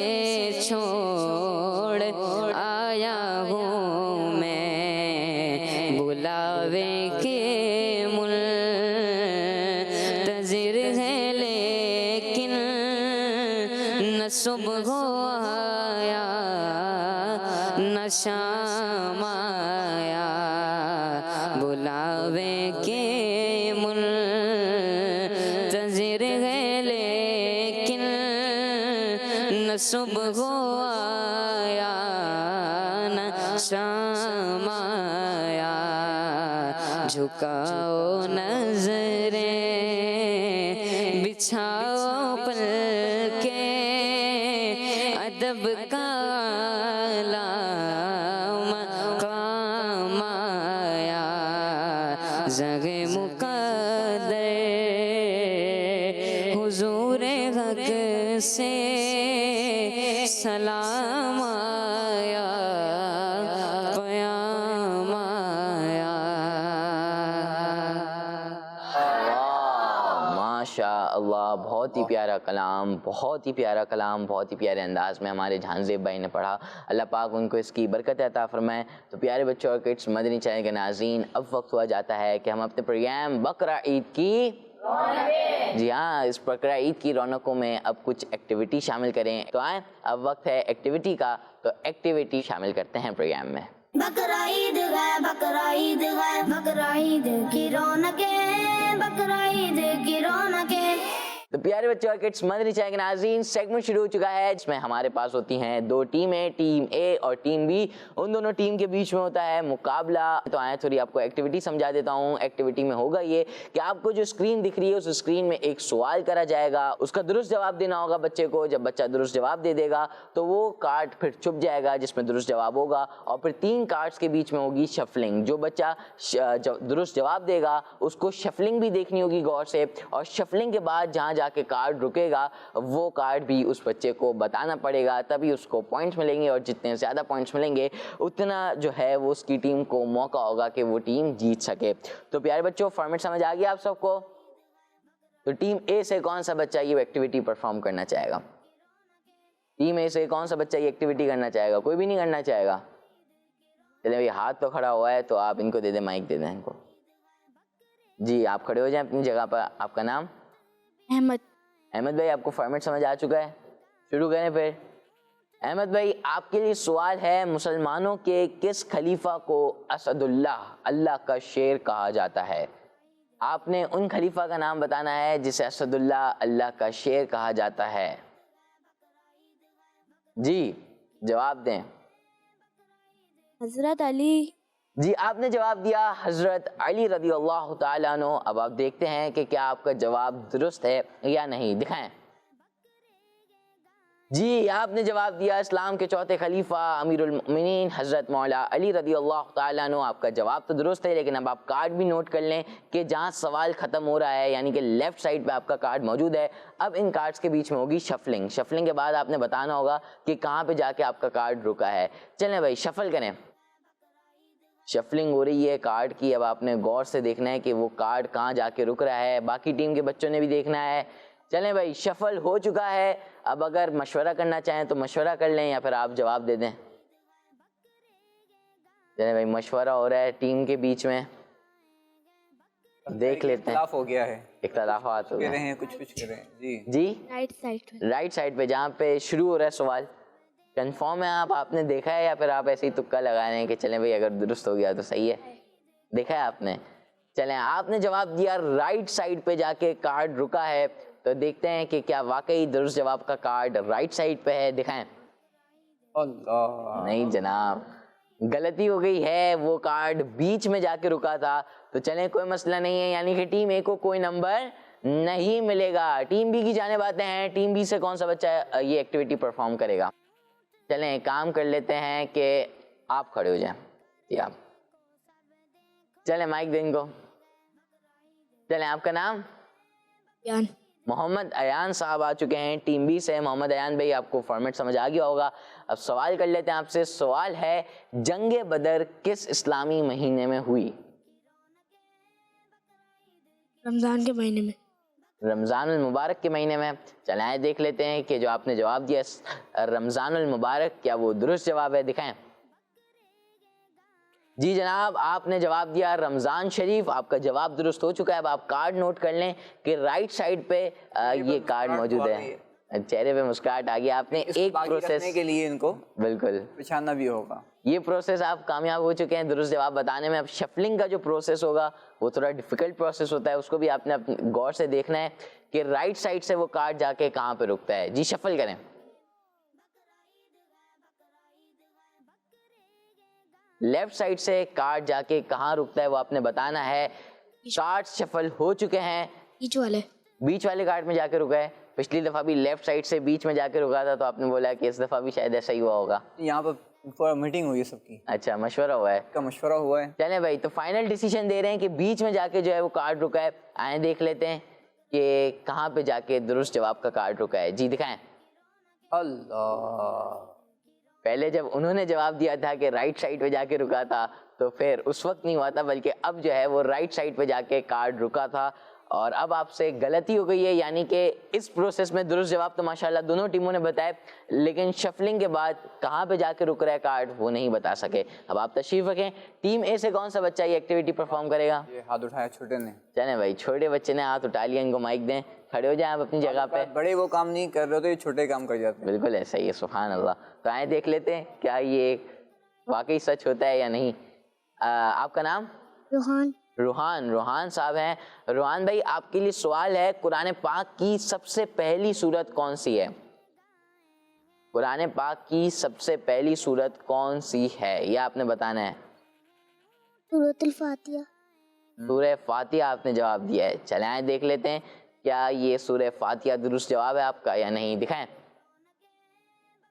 Speaker 4: چھوڑ آیا ہوں میں بلاوے کے منتظر ہے لیکن نہ صبح آیا نہ شام آیا بلاوے کے منتظر ہے لیکن نہ صبح آیا نہ شام آیا جھکاؤ نظریں بچھاؤ پل کے ادب کا مقام آیا زگ مقدر حضور حق سے سلام آیا پیام آیا
Speaker 1: ماشاء اللہ، بہت ہی پیارا کلام، بہت ہی پیارا کلام، بہت ہی پیارے انداز میں ہمارے جہانزیب بھائی نے پڑھا. اللہ پاک ان کو اس کی برکت عطا فرمائے. تو پیارے بچوں اور کڈس مدنی چینل کے ناظرین، اب وقت ہوا جاتا ہے کہ ہم اپنے پروگرام بقرہ عید کی جی ہاں اس بقرہ عید کی رونقوں میں اب کچھ ایکٹیویٹی شامل کریں. تو آئیں اب وقت ہے ایکٹیویٹی کا، تو ایکٹیویٹی شامل کرتے ہیں پروگرام میں.
Speaker 3: بقرہ عید ہے بقرہ عید ہے بقرہ عید کی رونقیں بقرہ عید کی رونقیں.
Speaker 1: تو پیارے بچوں اور کڈس مدنی چینل کے ناظرین، سیگمنٹ شروع ہو چکا ہے جس میں ہمارے پاس ہوتی ہیں دو ٹیمیں، ٹیم اے اور ٹیم بی. ان دونوں ٹیم کے بیچ میں ہوتا ہے مقابلہ. تو آئیں تھوڑی آپ کو ایکٹیویٹی سمجھا دیتا ہوں. ایکٹیویٹی میں ہوگا یہ کہ آپ کو جو اسکرین دکھ رہی ہے اس اسکرین میں ایک سوال کرا جائے گا، اس کا درست جواب دینا ہوگا بچے کو. جب بچہ درست جواب دے دے گا تو وہ کارڈ پھر چھپ جائے گا جس میں درست جواب ہوگا، اور پھر 3 کارڈز کے بیچ میں ہوگی شفلنگ. جو بچہ درست جواب دے گا اس کو شفلنگ بھی دیکھنی ہوگی غور سے، اور شفلنگ کے بعد جہاں جا کے کارڈ رکے گا وہ کارڈ بھی اس بچے کو بتانا پڑے گا، تبھی اس کو پوائنٹس ملیں گے، اور جتنے زیادہ پوائنٹس ملیں گے اتنا جو ہے وہ اس کی ٹیم کو موقع ہوگا کہ وہ ٹیم جیت سکے. تو پیارے بچوں فارمیٹ سمجھ آ گیا آپ سب کو؟ تو ٹیم اے سے کون سا بچہ یہ ایکٹیویٹی پرفارم کرنا چاہے گا؟ ٹیم اے سے کون سا بچہ یہ ایکٹیویٹی کرنا چاہے گا؟ کوئی بھی نہیں کرنا چاہے گا؟ چلیں بھائی ہاتھ تو کھڑا ہوا ہے تو آپ ان کو دے دیں، مائک دے دیں ان کو. جی آپ کھڑے ہو جائیں اپنی جگہ پر. آپ کا نام؟
Speaker 5: احمد.
Speaker 1: احمد بھائی آپ کو فارمیٹ سمجھ آ چکا ہے؟ شروع کریں پھر. احمد بھائی آپ کے لیے سوال ہے، مسلمانوں کے کس خلیفہ کو اسد اللہ، اللہ کا شیر کہا جاتا ہے؟ آپ نے ان خلیفہ کا نام بتانا ہے جسے اسد اللہ، اللہ کا شیر کہا جاتا ہے. جی جواب دیں.
Speaker 5: حضرت علی.
Speaker 1: جی آپ نے جواب دیا حضرت علی رضی اللہ تعالیٰ عنہ. اب آپ دیکھتے ہیں کہ کیا آپ کا جواب درست ہے یا نہیں. دکھائیں. جی آپ نے جواب دیا اسلام کے چوتھے خلیفہ امیر المؤمنین حضرت مولا علی رضی اللہ تعالیٰ عنہ. آپ کا جواب تو درست ہے, لیکن اب آپ کارڈ بھی نوٹ کر لیں کہ جہاں سوال ختم ہو رہا ہے یعنی کہ لیفٹ سائڈ پہ آپ کا کارڈ موجود ہے. اب ان کارڈز کے بیچ میں ہوگی شفلنگ. شفلنگ کے بعد آپ نے بتانا ہوگا کہ کہاں پہ جا کے آپ کا کارڈ رکا ہے. چلیں بھائی شفل کریں. شفلنگ ہو رہی ہے کارڈ کی. اب آپ نے غور سے دیکھنا ہے کہ وہ کارڈ کہاں جا کے رک رہا ہے. باقی ٹیم کے بچوں نے بھی دیکھنا ہے. چلیں بھائی شفل ہو چکا ہے. اب اگر مشورہ کرنا چاہیں تو مشورہ کر لیں یا پھر آپ جواب دے دیں. چلیں بھائی مشورہ ہو رہا ہے ٹیم کے بیچ میں, دیکھ لیتے ہیں.
Speaker 2: اختلاف ہو گیا ہے,
Speaker 1: اختلافات ہو گئے
Speaker 2: ہیں, کچھ کر رہے ہیں.
Speaker 1: جی
Speaker 3: رائٹ
Speaker 1: سائڈ پہ جہاں پہ شروع ہو رہا ہے سوال. کنفرم ہے آپ نے دیکھا ہے یا پھر آپ ایسے ہی تکا لگا رہے ہیں کہ چلیں بھائی اگر درست ہو گیا تو صحیح ہے؟ دیکھا ہے آپ نے. چلیں آپ نے جواب دیا رائٹ سائڈ پہ جا کے کارڈ رکا ہے, تو دیکھتے ہیں کہ کیا واقعی درست جواب کا کارڈ رائٹ سائڈ پہ ہے. دکھائیں.
Speaker 2: اللہ,
Speaker 1: نہیں جناب, غلطی ہو گئی ہے. وہ کارڈ بیچ میں جا کے رکا تھا. تو چلیں کوئی مسئلہ نہیں ہے, یعنی کہ ٹیم اے کو کوئی نمبر نہیں ملے گا. ٹیم بی کی جانب آتے ہیں. ٹیم بی سے کون سا بچہ یہ ایکٹیویٹی پرفارم کرے گا؟ چلیں کام کر لیتے ہیں کہ آپ کھڑے ہو جائیں. جی آپ چلیں مائک دیں ان کو. چلیں آپ کا نام؟ محمد ایان صاحب آ چکے ہیں ٹیم بی سے. محمد ایان بھائی آپ کو فارمیٹ سمجھ آ گیا ہوگا. اب سوال کر لیتے ہیں آپ سے. سوال ہے جنگ بدر کس اسلامی مہینے میں ہوئی؟
Speaker 5: رمضان کے مہینے میں.
Speaker 1: رمضان المبارک کے مہینے میں. چلائیں دیکھ لیتے ہیں کہ جو آپ نے جواب دیا رمضان المبارک کیا وہ درست جواب ہے. دکھائیں. جی جناب آپ نے جواب دیا رمضان شریف. آپ کا جواب درست ہو چکا ہے. اب آپ کارڈ نوٹ کر لیں کہ رائٹ سائڈ پہ یہ کارڈ موجود ہے. چہرے پہ مسکراہٹ آ گیا. آپ نے ایک پروسیس
Speaker 2: کے لیے ان کو
Speaker 1: بالکل
Speaker 2: پہچاننا بھی ہوگا.
Speaker 1: یہ پروسیس آپ کامیاب ہو چکے ہیں درست جواب بتانے میں. اب شفلنگ کا جو پروسیس ہوگا وہ تھوڑا ڈیفیکلٹ پروسیس ہوتا ہے, اس کو بھی آپ نے غور سے دیکھنا ہے کہ رائٹ سائڈ سے وہ کارڈ جا کے کہاں پہ رکتا ہے. جی شفل کریں. لیفٹ سائڈ سے کارڈ جا کے کہاں رکتا ہے وہ آپ نے بتانا ہے. کارڈ شفل ہو چکے ہیں. بیچ والے کارڈ میں جا کے رکا ہے. پچھلی دفعہ بھی لیفٹ سائڈ سے بیچ میں جا کے رکا تھا, تو آپ نے بولا کہ اس دفعہ بھی شاید ایسا ہی ہوا ہوگا.
Speaker 2: یہاں پر میٹنگ ہوئی ہے سب کی.
Speaker 1: اچھا مشورہ ہوا ہے,
Speaker 2: کا مشورہ ہوا ہے.
Speaker 1: چلیں بھائی تو فائنل ڈیسیژن دے رہے ہیں کہ بیچ میں جا کے جو ہے وہ کارڈ رکا ہے. آئیں دیکھ لیتے ہیں کہ کہاں پہ جا کے درست جواب کا کارڈ رکا ہے. جی دکھائیں.
Speaker 2: اللہ,
Speaker 1: پہلے جب انہوں نے جواب دیا تھا کہ رائٹ سائڈ پہ جا کے رکا تھا تو پھر اس وقت نہیں ہوا تھا, بلکہ اب جو ہے وہ رائٹ سائڈ پہ جا کے کارڈ رکا تھا. اور اب آپ سے غلطی ہو گئی ہے, یعنی کہ اس پروسیس میں درست جواب تو ماشاءاللہ دونوں ٹیموں نے بتائے, لیکن شفلنگ کے بعد کہاں پہ جا کے رک رہا ہے کارڈ وہ نہیں بتا سکے. اب آپ تشریف رکھیں. ٹیم اے سے کون سا بچہ یہ ایکٹیویٹی پرفارم کرے گا؟
Speaker 2: یہ ہاتھ اٹھایا چھوٹے نے.
Speaker 1: چلیں بھائی چھوٹے بچے نے ہاتھ اٹھا لیا, ان کو مائک دیں, کھڑے ہو جائیں آپ اپنی جگہ پہ.
Speaker 2: بڑے وہ کام نہیں کر رہے تو یہ چھوٹے کام کر جاتے ہیں.
Speaker 1: بالکل ایسا ہی ہے, سبحان اللہ. تو آئیں دیکھ لیتے ہیں کیا یہ واقعی سچ ہوتا ہے یا نہیں. آپ کا نام؟ روحان صاحب ہیں. روحان بھائی آپ کے لیے سوال ہے قرآن پاک کی سب سے پہلی سورت کون سی ہے؟ قرآن پاک کی سب سے پہلی سورت کون سی ہے یہ آپ نے بتانا ہے.
Speaker 3: سورۃ الفاتحہ.
Speaker 1: سورہ فاتحہ آپ نے جواب دیا ہے. چلیں آئیں دیکھ لیتے ہیں کیا یہ سورہ فاتحہ درست جواب ہے آپ کا یا نہیں. دکھائیں.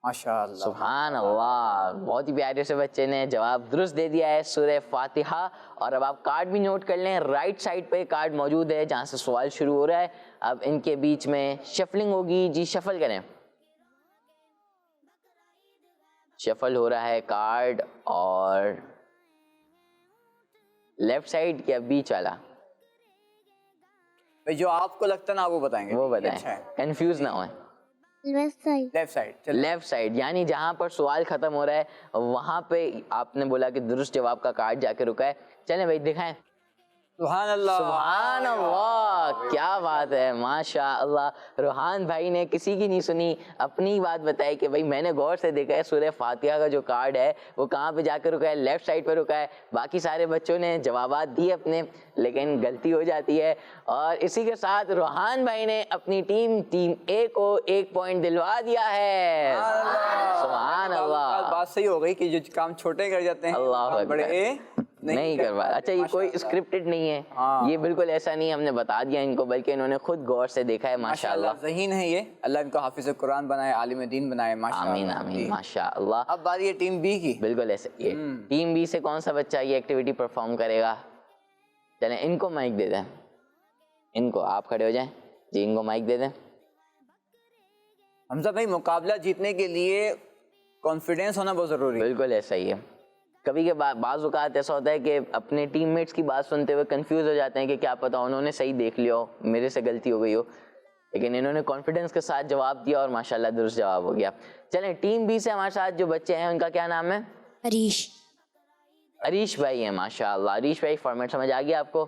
Speaker 2: ماشاء اللہ,
Speaker 1: سبحان اللہ, بہت ہی پیارے سے بچے نے جواب درست دے دیا ہے سورہ فاتحہ. اور اب آپ کارڈ بھی نوٹ کر لیں. رائٹ سائڈ پہ کارڈ موجود ہے جہاں سے سوال شروع ہو رہا ہے. اب ان کے بیچ میں شفلنگ ہوگی. جی شفل کریں. شفل ہو رہا ہے کارڈ, اور لیفٹ سائڈ کیا بیچ والا؟
Speaker 2: جو آپ کو لگتا ہے نا وہ بتائیں گے.
Speaker 1: وہ بتائیں, کنفیوز نہ ہوئیں. لیفٹ سائڈ یعنی جہاں پر سوال ختم ہو رہا ہے وہاں پہ آپ نے بولا کہ درست جواب کا کارڈ جا کے رکا ہے. چلیں بھائی دکھائیں.
Speaker 2: سبحان اللہ,
Speaker 1: سبحان اللہ, کیا بات ہے, ماشاء اللہ. روحان بھائی نے کسی کی نہیں سنی, اپنی بات بتائی کہ بھائی میں نے غور سے دیکھا ہے سورہ فاتحہ کا جو کارڈ ہے وہ کہاں پہ جا کے رکا ہے, لیفٹ سائڈ پہ رکا ہے. باقی سارے بچوں نے جوابات دیے اپنے, لیکن غلطی ہو جاتی ہے. اور اسی کے ساتھ روحان بھائی نے اپنی ٹیم اے کو 1 پوائنٹ دلوا دیا ہے. سبحان اللہ,
Speaker 2: بات صحیح ہو گئی کہ جو کام چھوٹے کر جاتے ہیں
Speaker 1: اللہ
Speaker 2: بڑے
Speaker 1: نہیں کر پاتے. اچھا یہ کوئی اسکرپٹڈ نہیں ہے, یہ بالکل ایسا نہیں ہم نے بتا دیا ان کو, بلکہ انہوں نے خود غور سے دیکھا ہے. ماشاءاللہ
Speaker 2: ذہین ہے یہ, اللہ ان کو حافظ قرآن بنائے, عالم دین بنائے.
Speaker 1: آمین آمین ماشاءاللہ.
Speaker 2: اب باری ہے ٹیم بی کی.
Speaker 1: بالکل ایسے. یہ ٹیم بی سے کون سا بچہ یہ ایکٹیویٹی پرفارم کرے گا؟ چلیں ان کو مائک دے دیں, ان کو, آپ کھڑے ہو جائیں جی, ان کو مائک دے دیں.
Speaker 2: حمزہ بھائی مقابلہ جیتنے کے لیے کانفیڈینس ہونا بہت ضروری ہے.
Speaker 1: بالکل ایسا ہی ہے. کبھی کے بعض اوقات ایسا ہوتا ہے کہ اپنے ٹیم میٹس کی بات سنتے ہوئے کنفیوز ہو جاتے ہیں کہ کیا پتا انہوں نے صحیح دیکھ لیا ہو, میرے سے غلطی ہو گئی ہو, لیکن انہوں نے کانفیڈنس کے ساتھ جواب دیا اور ماشاءاللہ درست جواب ہو گیا. چلیں ٹیم بی سے ہمارے ساتھ جو بچے ہیں ان کا کیا نام ہے؟ عریش بھائی ہیں. ماشاءاللہ عریش بھائی, فارمیٹ سمجھ آ گیا آپ کو؟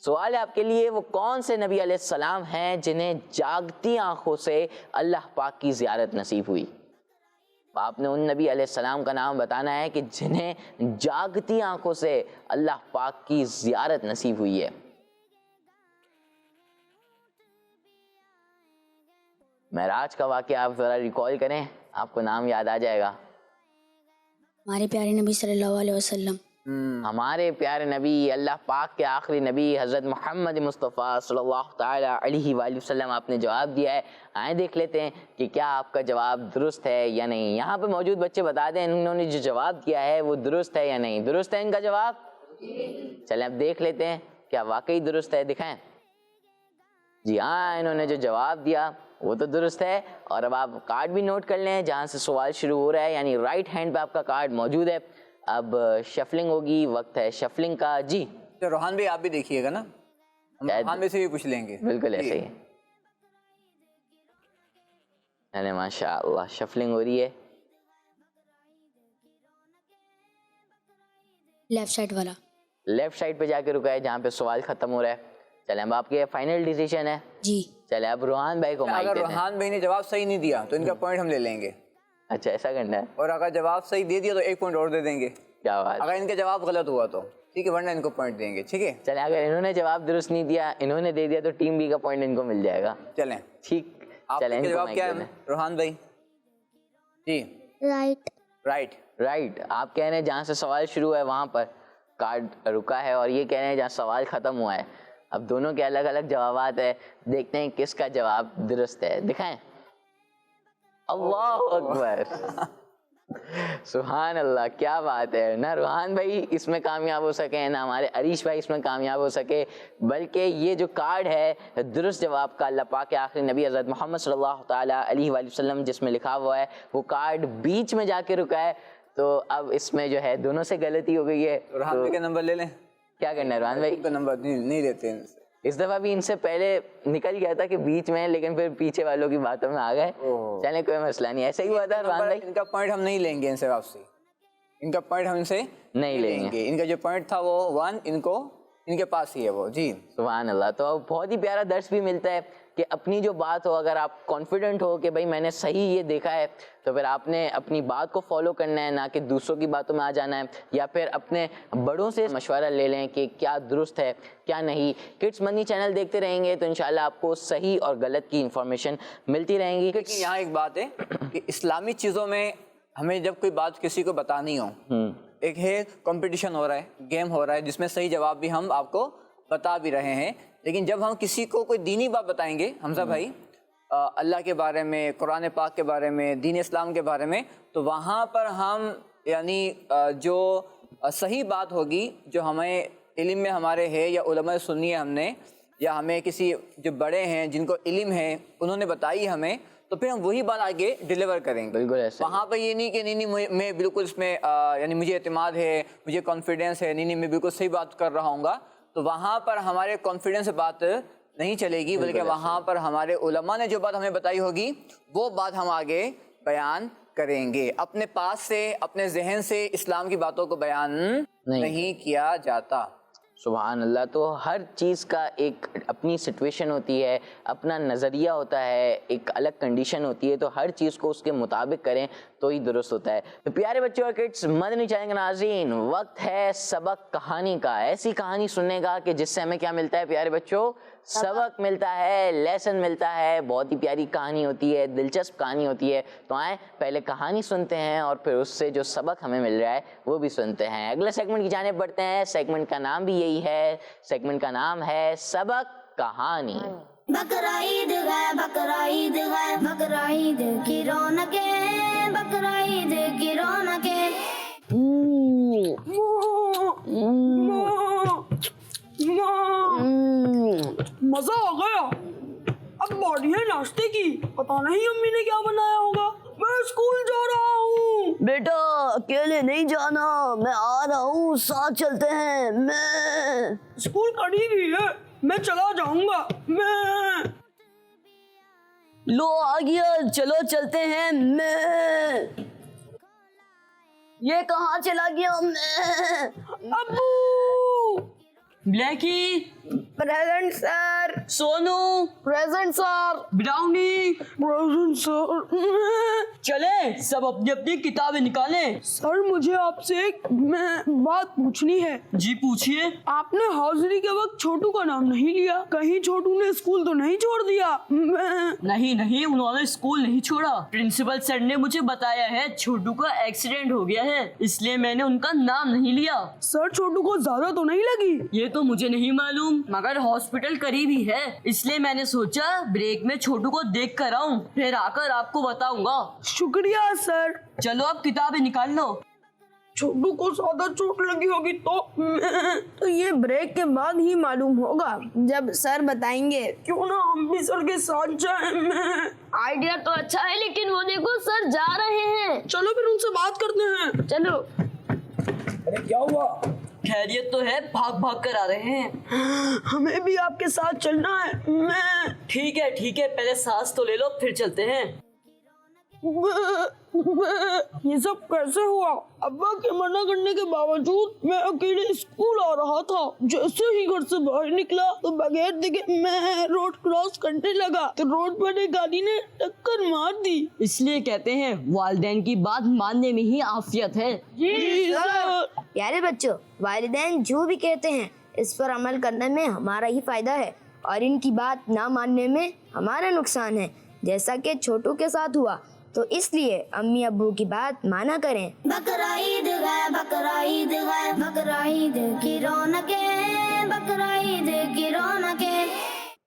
Speaker 1: سوال ہے آپ کے لیے, وہ کون سے نبی علیہ السلام ہیں جنہیں جاگتی آنکھوں سے اللہ پاک کی زیارت نصیب ہوئی؟ آپ نے ان نبی علیہ السلام کا نام بتانا ہے کہ جنہیں جاگتی آنکھوں سے اللہ پاک کی زیارت نصیب ہوئی ہے. معراج کا واقعہ آپ ذرا ریکال کریں, آپ کو نام یاد آ جائے گا.
Speaker 5: ہمارے پیارے نبی صلی اللہ علیہ وسلم.
Speaker 1: ہمارے پیارے نبی, اللہ پاک کے آخری نبی حضرت محمد مصطفیٰ صلی اللہ تعالیٰ علیہ وآلہ وسلم. آپ نے جواب دیا ہے, آئیں دیکھ لیتے ہیں کہ کیا آپ کا جواب درست ہے یا نہیں. یہاں پہ موجود بچے بتا دیں انہوں نے جو جواب دیا ہے وہ درست ہے یا نہیں. درست ہے ان کا جواب؟ چلیں اب دیکھ لیتے ہیں کیا واقعی درست ہے, دکھائیں. جی ہاں, انہوں نے جو جواب دیا وہ تو درست ہے. اور اب آپ کارڈ بھی نوٹ کر لیں جہاں سے سوال شروع ہو رہا ہے, یعنی رائٹ ہینڈ پہ آپ کا کارڈ موجود ہے. اب شفلنگ ہوگی, وقت ہے شفلنگ کا. جی
Speaker 2: روحان بھائی آپ بھی دیکھیے گا نا, ہم روحان بھائی سے بھی پوچھ لیں گے.
Speaker 1: بالکل ایسے ہی. ارے ماشاء اللہ شفلنگ ہو رہی ہے.
Speaker 5: لیفٹ سائڈ والا.
Speaker 1: لیفٹ سائڈ پہ جا کے رکا ہے جہاں پہ سوال ختم ہو رہا ہے. چلیں اب آپ کے فائنل ڈیسیژن ہے.
Speaker 5: جی
Speaker 1: چلیں اب روحان بھائی کو مائک
Speaker 2: اگر
Speaker 1: دیتے ہیں.
Speaker 2: روحان بھائی نے جواب صحیح نہیں دیا تو ان کا پوائنٹ ہم لے لیں گے,
Speaker 1: اچھا ایسا کرنا ہے,
Speaker 2: اور اگر جواب صحیح دے دیا تو ایک پوائنٹ اور دے دیں گے.
Speaker 1: کیا بات.
Speaker 2: اگر ان کا جواب غلط ہوا تو ٹھیک ہے, ورنہ ان کو پوائنٹ دیں گے. ٹھیک ہے
Speaker 1: چلیں اگر انہوں نے جواب درست نہیں دیا, انہوں نے دے دیا تو ٹیم بی کا پوائنٹ ان کو مل جائے گا.
Speaker 2: چلیں,
Speaker 1: ٹھیک.
Speaker 2: آپ
Speaker 1: چلیں
Speaker 2: کا
Speaker 1: ان کو
Speaker 2: جواب
Speaker 1: مائک
Speaker 2: کیا
Speaker 1: دیتے
Speaker 2: ہے
Speaker 1: ہیں.
Speaker 2: روحان بھائی؟ جی رائٹ.
Speaker 1: رائٹ. آپ کہہ رہے ہیں جہاں سے سوال شروع ہے وہاں پر کارڈ رکا ہے, اور یہ کہہ رہے ہیں جہاں سوال ختم ہوا ہے. اب دونوں کے الگ الگ جوابات ہیں, دیکھتے ہیں کس کا جواب درست ہے. دکھائیں. اللہ اکبر, سبحان اللہ, کیا بات ہے. نہ روحان بھائی اس میں کامیاب ہو سکے, نہ ہمارے عریش بھائی اس میں کامیاب ہو سکے, بلکہ یہ جو کارڈ ہے درست جواب کا اللہ پاک کے آخری نبی حضرت محمد صلی اللہ تعالیٰ علیہ وآلہ وسلم جس میں لکھا ہوا ہے, وہ کارڈ بیچ میں جا کے رکا ہے. تو اب اس میں جو ہے دونوں سے غلطی ہو گئی ہے.
Speaker 2: روحان بھائی کا نمبر لے لیں.
Speaker 1: کیا کرنا ہے روحان بھائی؟
Speaker 2: کا نمبر نہیں لیتے ہیں.
Speaker 1: اس دفعہ بھی ان سے پہلے نکل گیا تھا کہ بیچ میں, لیکن پھر پیچھے والوں کی باتوں میں آ گئے. چلیں کوئی مسئلہ نہیں, ایسا ہی ہوا تھا روحان بھائی.
Speaker 2: ان کا پوائنٹ ہم نہیں لیں گے ان سے واپسی, ان کا پوائنٹ ہم ان سے
Speaker 1: نہیں لیں گے.
Speaker 2: ان کا جو پوائنٹ تھا وہ 1 ان کے پاس ہی ہے وہ. جی
Speaker 1: سبحان اللہ. تو بہت ہی پیارا درس بھی ملتا ہے کہ اپنی جو بات ہو, اگر آپ کانفیڈنٹ ہو کہ بھائی میں نے صحیح یہ دیکھا ہے, تو پھر آپ نے اپنی بات کو فالو کرنا ہے, نہ کہ دوسروں کی باتوں میں آ جانا ہے, یا پھر اپنے بڑوں سے مشورہ لے لیں کہ کیا درست ہے کیا نہیں. کڈس مدنی چینل دیکھتے رہیں گے تو انشاءاللہ آپ کو صحیح اور غلط کی انفارمیشن ملتی رہیں گی.
Speaker 2: لیکن یہاں ایک بات ہے کہ اسلامی چیزوں میں ہمیں جب کوئی بات کسی کو بتانی ہو, ایک ہے کمپٹیشن ہو رہا ہے, گیم ہو رہا ہے, جس میں صحیح جواب بھی ہم آپ کو بتا بھی رہے ہیں, لیکن جب ہم کسی کو کوئی دینی بات بتائیں گے حمزہ بھائی, اللہ کے بارے میں, قرآن پاک کے بارے میں, دین اسلام کے بارے میں, تو وہاں پر ہم یعنی جو صحیح بات ہوگی جو ہمیں علم میں ہمارے ہے, یا علماء سنی ہے ہم نے, یا ہمیں کسی جو بڑے ہیں جن کو علم ہے انہوں نے بتائی ہمیں, تو پھر ہم وہی بات آگے ڈیلیور کریں گے.
Speaker 1: بالکل ایسے.
Speaker 2: وہاں پہ یہ نہیں کہ نہیں میں بالکل اس میں یعنی مجھے اعتماد ہے, مجھے کانفیڈینس ہے, نہیں میں بالکل صحیح بات کر رہا ہوں گا, تو وہاں پر ہمارے کانفیڈنس سے بات نہیں چلے گی, بلکہ وہاں پر ہمارے علماء نے جو بات ہمیں بتائی ہوگی وہ بات ہم آگے بیان کریں گے. اپنے پاس سے, اپنے ذہن سے اسلام کی باتوں کو بیان نہیں کیا جاتا.
Speaker 1: سبحان اللہ. تو ہر چیز کا ایک اپنی سچویشن ہوتی ہے, اپنا نظریہ ہوتا ہے, ایک الگ کنڈیشن ہوتی ہے, تو ہر چیز کو اس کے مطابق کریں تو ہی درست ہوتا ہے. تو پیارے بچوں اور کڈس مدنی چینل کے ناظرین, وقت ہے سبق کہانی کا. ایسی کہانی سننے کا کہ جس سے ہمیں کیا ملتا ہے پیارے بچوں, سبق ملتا ہے، لیسن ملتا ہے، بہت ہی پیاری کہانی ہوتی ہے، دلچسپ کہانی ہوتی ہے. تو آئیں پہلے کہانی سنتے ہیں اور پھر اس سے جو سبق ہمیں مل رہا ہے وہ بھی سنتے ہیں. اگلے سیگمنٹ کی جانب بڑھتے ہیں. سیگمنٹ کا نام بھی یہی ہے، سیگمنٹ کا نام ہے سبق کہانی.
Speaker 3: بقرا عید ہے، بقرا عید ہے، بقرا عید کی رونقیں، بقرا عید کی رونقیں.
Speaker 6: مزہ آ گیا. اب باری ہے ناشتے کی، پتا نہیں امی نے کیا بنایا ہوگا. میں اسکول جا رہا ہوں.
Speaker 7: بیٹا اکیلے نہیں جانا، میں آ رہا ہوں، ساتھ چلتے ہیں. میں
Speaker 6: اسکول قریب ہی ہے، میں چلا جاؤں گا. میں
Speaker 7: لو آ گیا، چلو چلتے ہیں. میں یہ کہاں چلا گیا؟ میں
Speaker 6: ابو.
Speaker 7: بلیکی
Speaker 6: پریزنٹ سر.
Speaker 7: سونو
Speaker 6: پریزنٹ سر.
Speaker 7: براؤنی
Speaker 6: پریزنٹ سر.
Speaker 7: چلے سب اپنی اپنی کتابیں نکالیں.
Speaker 6: سر مجھے آپ سے ایک بات پوچھنی ہے.
Speaker 7: جی پوچھیے.
Speaker 6: آپ نے حاضری کے وقت چھوٹو کا نام نہیں لیا، کہیں چھوٹو نے اسکول تو نہیں چھوڑ دیا؟
Speaker 7: نہیں انہوں نے اسکول نہیں چھوڑا. پرنسپل سر نے مجھے بتایا ہے چھوٹو کا ایکسیڈنٹ ہو گیا ہے، اس لیے میں نے ان کا نام نہیں لیا.
Speaker 6: سر چھوٹو کو زیادہ تو نہیں لگی؟
Speaker 7: یہ تو مجھے نہیں معلوم، مگر ہاسپٹل قریب ہی ہے، اس لیے میں نے سوچا بریک میں چھوٹو کو دیکھ کر آؤں، پھر آ کر آپ کو بتاؤں گا.
Speaker 6: شکریہ سر.
Speaker 7: چلو اب کتابیں نکال لو.
Speaker 6: چھوٹو کو زیادہ چوٹ لگی ہوگی تو یہ بریک کے بعد ہی معلوم ہوگا جب سر بتائیں گے. کیوں نہ ہم بھی سر کے ساتھ جائیں؟
Speaker 8: آئیڈیا تو اچھا ہے، لیکن وہ دیکھو سر جا رہے ہیں.
Speaker 6: چلو پھر ان سے بات کرتے ہیں.
Speaker 8: چلو.
Speaker 6: کیا ہوا؟
Speaker 7: خیریت تو ہے، بھاگ بھاگ کر آ رہے ہیں.
Speaker 6: ہمیں بھی آپ کے ساتھ چلنا ہے. میں
Speaker 7: ٹھیک ہے، پہلے سانس تو لے لو پھر چلتے ہیں.
Speaker 6: یہ سب کیسے ہوا؟ ابا کے منع کرنے کے باوجود میں اکیلے اسکول آ رہا تھا. جیسے ہی گھر سے باہر نکلا تو بغیر دیکھے میں روڈ کراس کرنے لگا تو روڈ پر ایک گاڑی نے ٹکر مار دی.
Speaker 7: اس لیے کہتے ہیں والدین کی بات ماننے میں ہی عافیت ہے.
Speaker 6: جی سر.
Speaker 8: پیارے بچوں، والدین جو بھی کہتے ہیں اس پر عمل کرنے میں ہمارا ہی فائدہ ہے اور ان کی بات نہ ماننے میں ہمارا نقصان ہے، جیسا کہ چھوٹو کے ساتھ ہوا. تو اس لیے امی ابو کی بات مانا کریں.
Speaker 3: بقرا عید ہے، بقرا عید ہے، بقرا عید کی رونقیں، بقرا عید کی رونقیں.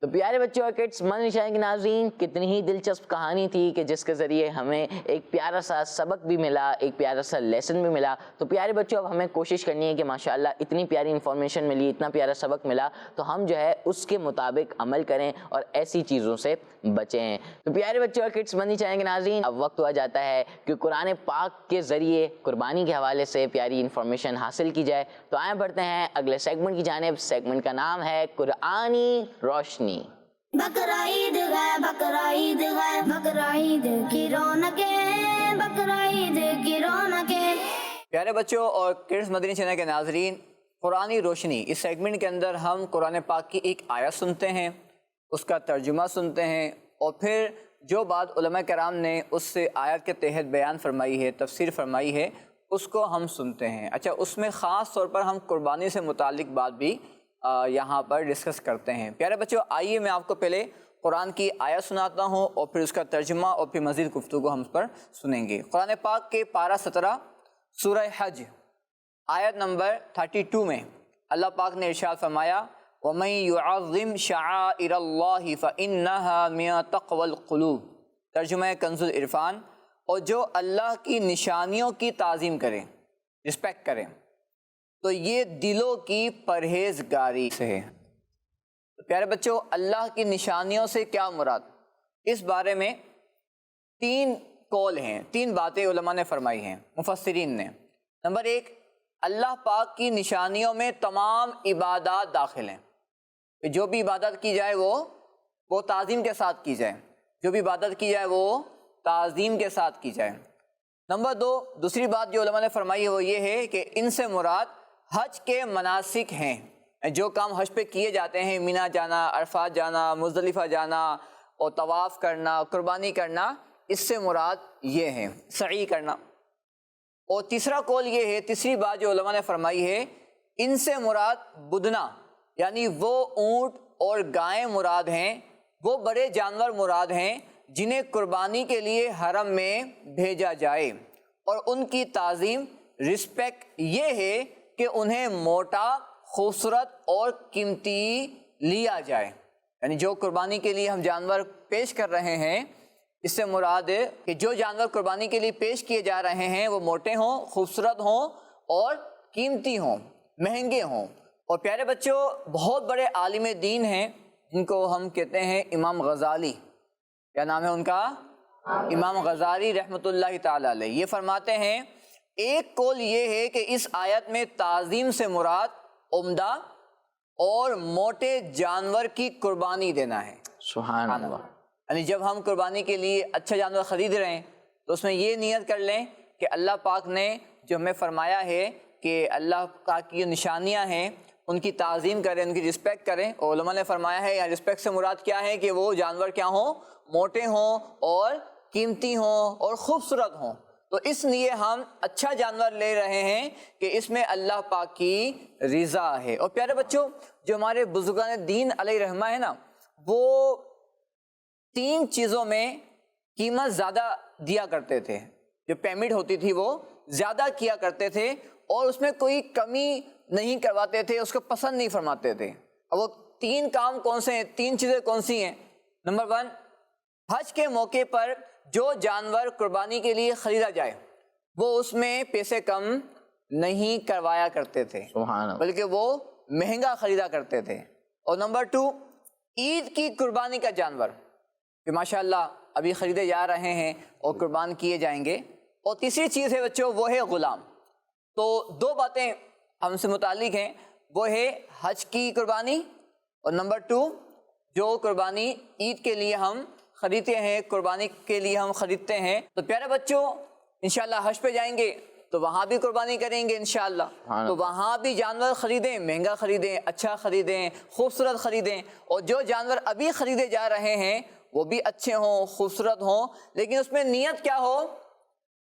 Speaker 1: تو پیارے بچوں اور کڈس، مدنی چینل کے ناظرین، کتنی ہی دلچسپ کہانی تھی کہ جس کے ذریعے ہمیں ایک پیارا سا سبق بھی ملا، ایک پیارا سا لیسن بھی ملا. تو پیارے بچوں اب ہمیں کوشش کرنی ہے کہ ماشاءاللہ اتنی پیاری انفارمیشن ملی، اتنا پیارا سبق ملا تو ہم جو ہے اس کے مطابق عمل کریں اور ایسی چیزوں سے بچیں. تو پیارے بچوں اور کڈس، مدنی چینل کے ناظرین، اب وقت ہوا جاتا ہے کہ قرآن پاک کے ذریعے قربانی کے حوالے سے پیاری انفارمیشن حاصل کی جائے. تو آئیں بڑھتے ہیں اگلے سیگمنٹ کی جانب. سیگمنٹ کا نام ہے قرآنی روشنی.
Speaker 3: بقرا عید ہے، بقرا عید ہے، بقرا عید کی رونقیں، بقرا عید کی رونقیں.
Speaker 2: پیارے بچوں اور کڈس مدنی چینل کے ناظرین، قرآنی روشنی اس سیگمنٹ کے اندر ہم قرآن پاک کی ایک آیت سنتے ہیں، اس کا ترجمہ سنتے ہیں اور پھر جو بات علماء کرام نے اس سے آیت کے تحت بیان فرمائی ہے، تفسیر فرمائی ہے، اس کو ہم سنتے ہیں. اچھا، اس میں خاص طور پر ہم قربانی سے متعلق بات بھی یہاں پر ڈسکس کرتے ہیں. پیارے بچوں، آئیے میں آپ کو پہلے قرآن کی آیت سناتا ہوں اور پھر اس کا ترجمہ اور پھر مزید گفتگو ہم اس پر سنیں گے. قرآن پاک کے پارہ 17 سورہ حج آیت نمبر 32 میں اللہ پاک نے ارشاد فرمایا وَمَن يُعَظِّمْ شَعَائِرَ اللَّهِ فَإِنَّهَا مِن تَقْوَى الْقُلُوبِ. ترجمہ کنز العرفان، اور جو اللہ کی نشانیوں کی تعظیم کرے، رسپیکٹ کرے، تو یہ دلوں کی پرہیزگاری سے ہے. پیارے بچوں، اللہ کی نشانیوں سے کیا مراد؟ اس بارے میں 3 قول ہیں، 3 باتیں علماء نے فرمائی ہیں، مفسرین نے. نمبر 1، اللہ پاک کی نشانیوں میں تمام عبادات داخل ہیں. جو بھی عبادت کی جائے وہ تعظیم کے ساتھ کی جائے، جو بھی عبادت کی جائے وہ تعظیم کے ساتھ کی جائے. نمبر 2، دوسری بات جو علماء نے فرمائی ہے وہ یہ ہے کہ ان سے مراد حج کے مناسک ہیں. جو کام حج پہ کیے جاتے ہیں، مینا جانا، عرفات جانا، مزدلفہ جانا اور طواف کرنا، قربانی کرنا، اس سے مراد یہ ہے، سعی کرنا. اور تیسرا قول یہ ہے، تیسری بات جو علماء نے فرمائی ہے، ان سے مراد بدنا، یعنی وہ اونٹ اور گائیں مراد ہیں، وہ بڑے جانور مراد ہیں جنہیں قربانی کے لیے حرم میں بھیجا جائے، اور ان کی تعظیم رسپیکٹ یہ ہے کہ انہیں موٹا، خوبصورت اور قیمتی لیا جائے۔ یعنی جو قربانی کے لیے ہم جانور پیش کر رہے ہیں، اس سے مراد ہے کہ جو جانور قربانی کے لیے پیش کیے جا رہے ہیں وہ موٹے ہوں، خوبصورت ہوں اور قیمتی ہوں، مہنگے ہوں۔ اور پیارے بچوں، بہت بڑے عالم دین ہیں جن کو ہم کہتے ہیں امام غزالی۔ کیا نام ہے ان کا؟ امام غزالی رحمۃ اللہ تعالی علیہ۔ یہ فرماتے ہیں ایک قول یہ ہے کہ اس آیت میں تعظیم سے مراد عمدہ اور موٹے جانور کی قربانی دینا ہے۔
Speaker 1: سبحان اللہ۔
Speaker 2: یعنی جب ہم قربانی کے لیے اچھا جانور خرید رہے ہیں تو اس میں یہ نیت کر لیں کہ اللہ پاک نے جو ہمیں فرمایا ہے کہ اللہ پاک کی نشانیاں ہیں ان کی تعظیم کریں، ان کی رسپیکٹ کریں۔ اور علماء نے فرمایا ہے یہاں رسپیکٹ سے مراد کیا ہے کہ وہ جانور کیا ہوں؟ موٹے ہوں اور قیمتی ہوں اور خوبصورت ہوں۔ تو اس لیے ہم اچھا جانور لے رہے ہیں کہ اس میں اللہ پاک کی رضا ہے۔ اور پیارے بچوں، جو ہمارے بزرگان دین علیہ رحمہ ہے نا، وہ 3 چیزوں میں قیمت زیادہ دیا کرتے تھے۔ جو پیمنٹ ہوتی تھی وہ زیادہ کیا کرتے تھے اور اس میں کوئی کمی نہیں کرواتے تھے، اس کو پسند نہیں فرماتے تھے۔ اور وہ 3 کام کون سے ہیں؟ 3 چیزیں کون سی ہیں؟ نمبر 1، حج کے موقع پر جو جانور قربانی کے لیے خریدا جائے وہ اس میں پیسے کم نہیں کروایا کرتے تھے،
Speaker 1: سبحان اللہ۔
Speaker 2: بلکہ وہ مہنگا خریدا کرتے تھے۔ اور نمبر 2، عید کی قربانی کا جانور کہ ماشاءاللہ ابھی خریدے جا رہے ہیں اور قربان کیے جائیں گے۔ اور تیسری چیز ہے بچوں، وہ ہے غلام۔ تو 2 باتیں ہم سے متعلق ہیں، وہ ہے حج کی قربانی اور نمبر 2 جو قربانی عید کے لیے ہم خریدتے ہیں، قربانی کے لیے ہم خریدتے ہیں۔ تو پیارے بچوں، انشاءاللہ حج پہ جائیں گے تو وہاں بھی قربانی کریں گے انشاءاللہ، تو وہاں بھی جانور خریدیں، مہنگا خریدیں، اچھا خریدیں، خوبصورت خریدیں۔ اور جو جانور ابھی خریدے جا رہے ہیں وہ بھی اچھے ہوں، خوبصورت ہوں، لیکن اس میں نیت کیا ہو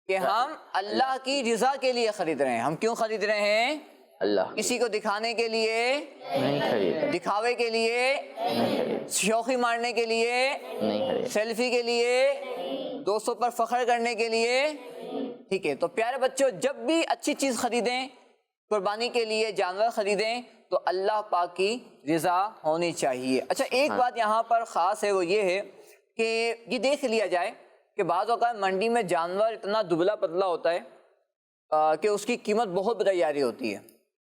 Speaker 2: کہ ہم اللہ کی رضا کے لیے خرید رہے ہیں۔ ہم کیوں خرید رہے ہیں؟
Speaker 1: اللہ
Speaker 2: کسی کو دکھانے کے لیے
Speaker 1: نہیں خرید،
Speaker 2: دکھاوے کے لیے، شوخی مارنے کے لیے،
Speaker 1: نہیں خرید۔
Speaker 2: سیلفی کے لیے، دوستوں پر فخر کرنے کے لیے، ٹھیک ہے۔ تو پیارے بچوں، جب بھی اچھی چیز خریدیں، قربانی کے لیے جانور خریدیں تو اللہ پاک کی رضا ہونی چاہیے۔ اچھا، ایک بات یہاں پر خاص ہے، وہ یہ ہے کہ یہ دیکھ لیا جائے کہ بعض اوقات منڈی میں جانور اتنا دبلا پتلا ہوتا ہے کہ اس کی قیمت بہت بتائی جا رہی ہوتی ہے۔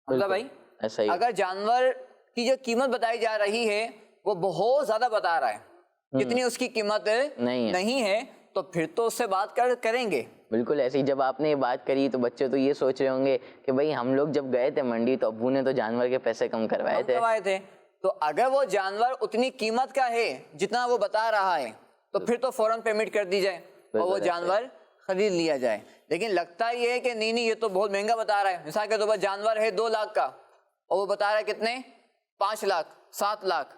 Speaker 2: مطلب بھائی،
Speaker 1: ایسا ہی
Speaker 2: اگر جانور کی جو قیمت بتائی جا رہی ہے وہ بہت زیادہ بتا رہا ہے، جتنی اس کی قیمت نہیں ہے، تو پھر تو اس سے بات کریں گے۔
Speaker 1: بالکل ایسے ہی جب آپ نے یہ بات کری تو بچے تو یہ سوچ رہے ہوں گے کہ بھائی ہم لوگ جب گئے تھے منڈی تو ابو نے تو جانور کے پیسے کم کروائے تھے۔
Speaker 2: تو اگر وہ جانور اتنی قیمت کا ہے جتنا وہ بتا رہا ہے تو پھر تو فوراً پیمنٹ کر دی جائے اور وہ جانور خرید لیا جائے۔ لیکن لگتا یہ ہے کہ نہیں یہ تو بہت مہنگا بتا رہا ہے، مثال کے طور پر جانور ہے 2 لاکھ کا اور وہ بتا رہا ہے کتنے؟ 5 لاکھ 7 لاکھ۔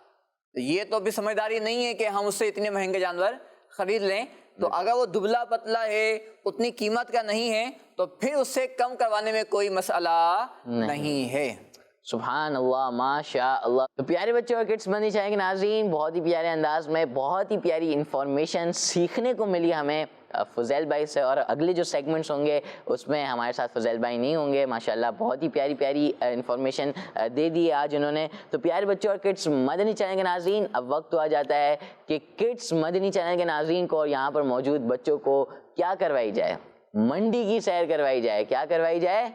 Speaker 2: یہ تو بھی سمجھداری نہیں ہے کہ ہم اس سے اتنے مہنگے جانور خرید لیں۔ تو اگر وہ دبلا پتلا ہے، اتنی قیمت کا نہیں ہے، تو پھر اس سے کم کروانے میں کوئی مسئلہ نہیں ہے۔
Speaker 1: سبحان اللہ، ماشاء اللہ۔ تو پیارے بچوں اور کڈس بنی چاہیے ناظرین، بہت ہی پیارے انداز میں بہت ہی پیاری انفارمیشن سیکھنے کو ملی ہمیں فضیل بھائی سے، اور اگلے جو سیگمنٹس ہوں گے اس میں ہمارے ساتھ فضیل بھائی نہیں ہوں گے۔ ماشاءاللہ بہت ہی پیاری پیاری انفارمیشن دے دی آج انہوں نے۔ تو پیارے بچوں اور کڈس مدنی چینل کے ناظرین، اب وقت تو آ جاتا ہے کہ کڈس مدنی چینل کے ناظرین کو اور یہاں پر موجود بچوں کو کیا کروائی جائے؟ منڈی کی سیر کروائی جائے۔ کیا کروائی جائے؟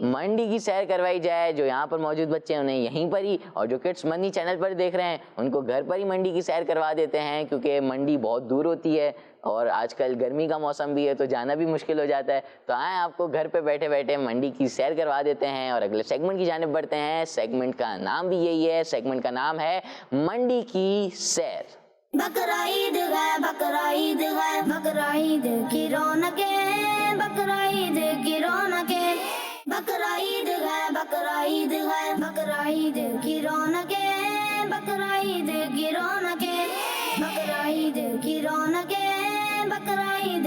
Speaker 1: منڈی کی سیر کروائی جائے۔ جو یہاں پر موجود بچے ہیں انہیں یہیں پر ہی، اور جو کڈس مدنی چینل پر دیکھ رہے ہیں ان کو گھر پر ہی منڈی کی سیر کروا دیتے ہیں، کیونکہ منڈی بہت دور ہوتی ہے اور آج کل گرمی کا موسم بھی ہے تو جانا بھی مشکل ہو جاتا ہے۔ تو آئیں آپ کو گھر پہ بیٹھے بیٹھے منڈی کی سیر کروا دیتے ہیں اور اگلے سیگمنٹ کی جانب بڑھتے ہیں۔ سیگمنٹ کا نام بھی یہی ہے، سیگمنٹ کا نام ہے منڈی کی سیر۔
Speaker 3: بقرا عید ہے، بقرا عید ہے، بقرا عید کی رونقیں، بقرا عید کی رونقیں، بقرا عید ہے، بقرا عید ہے، بقرا عید کی رونقیں، بقرا عید کی رونقیں، بقرا عید کی رونقیں، بقرا عید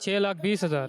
Speaker 9: 6,20,000।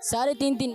Speaker 5: 3.5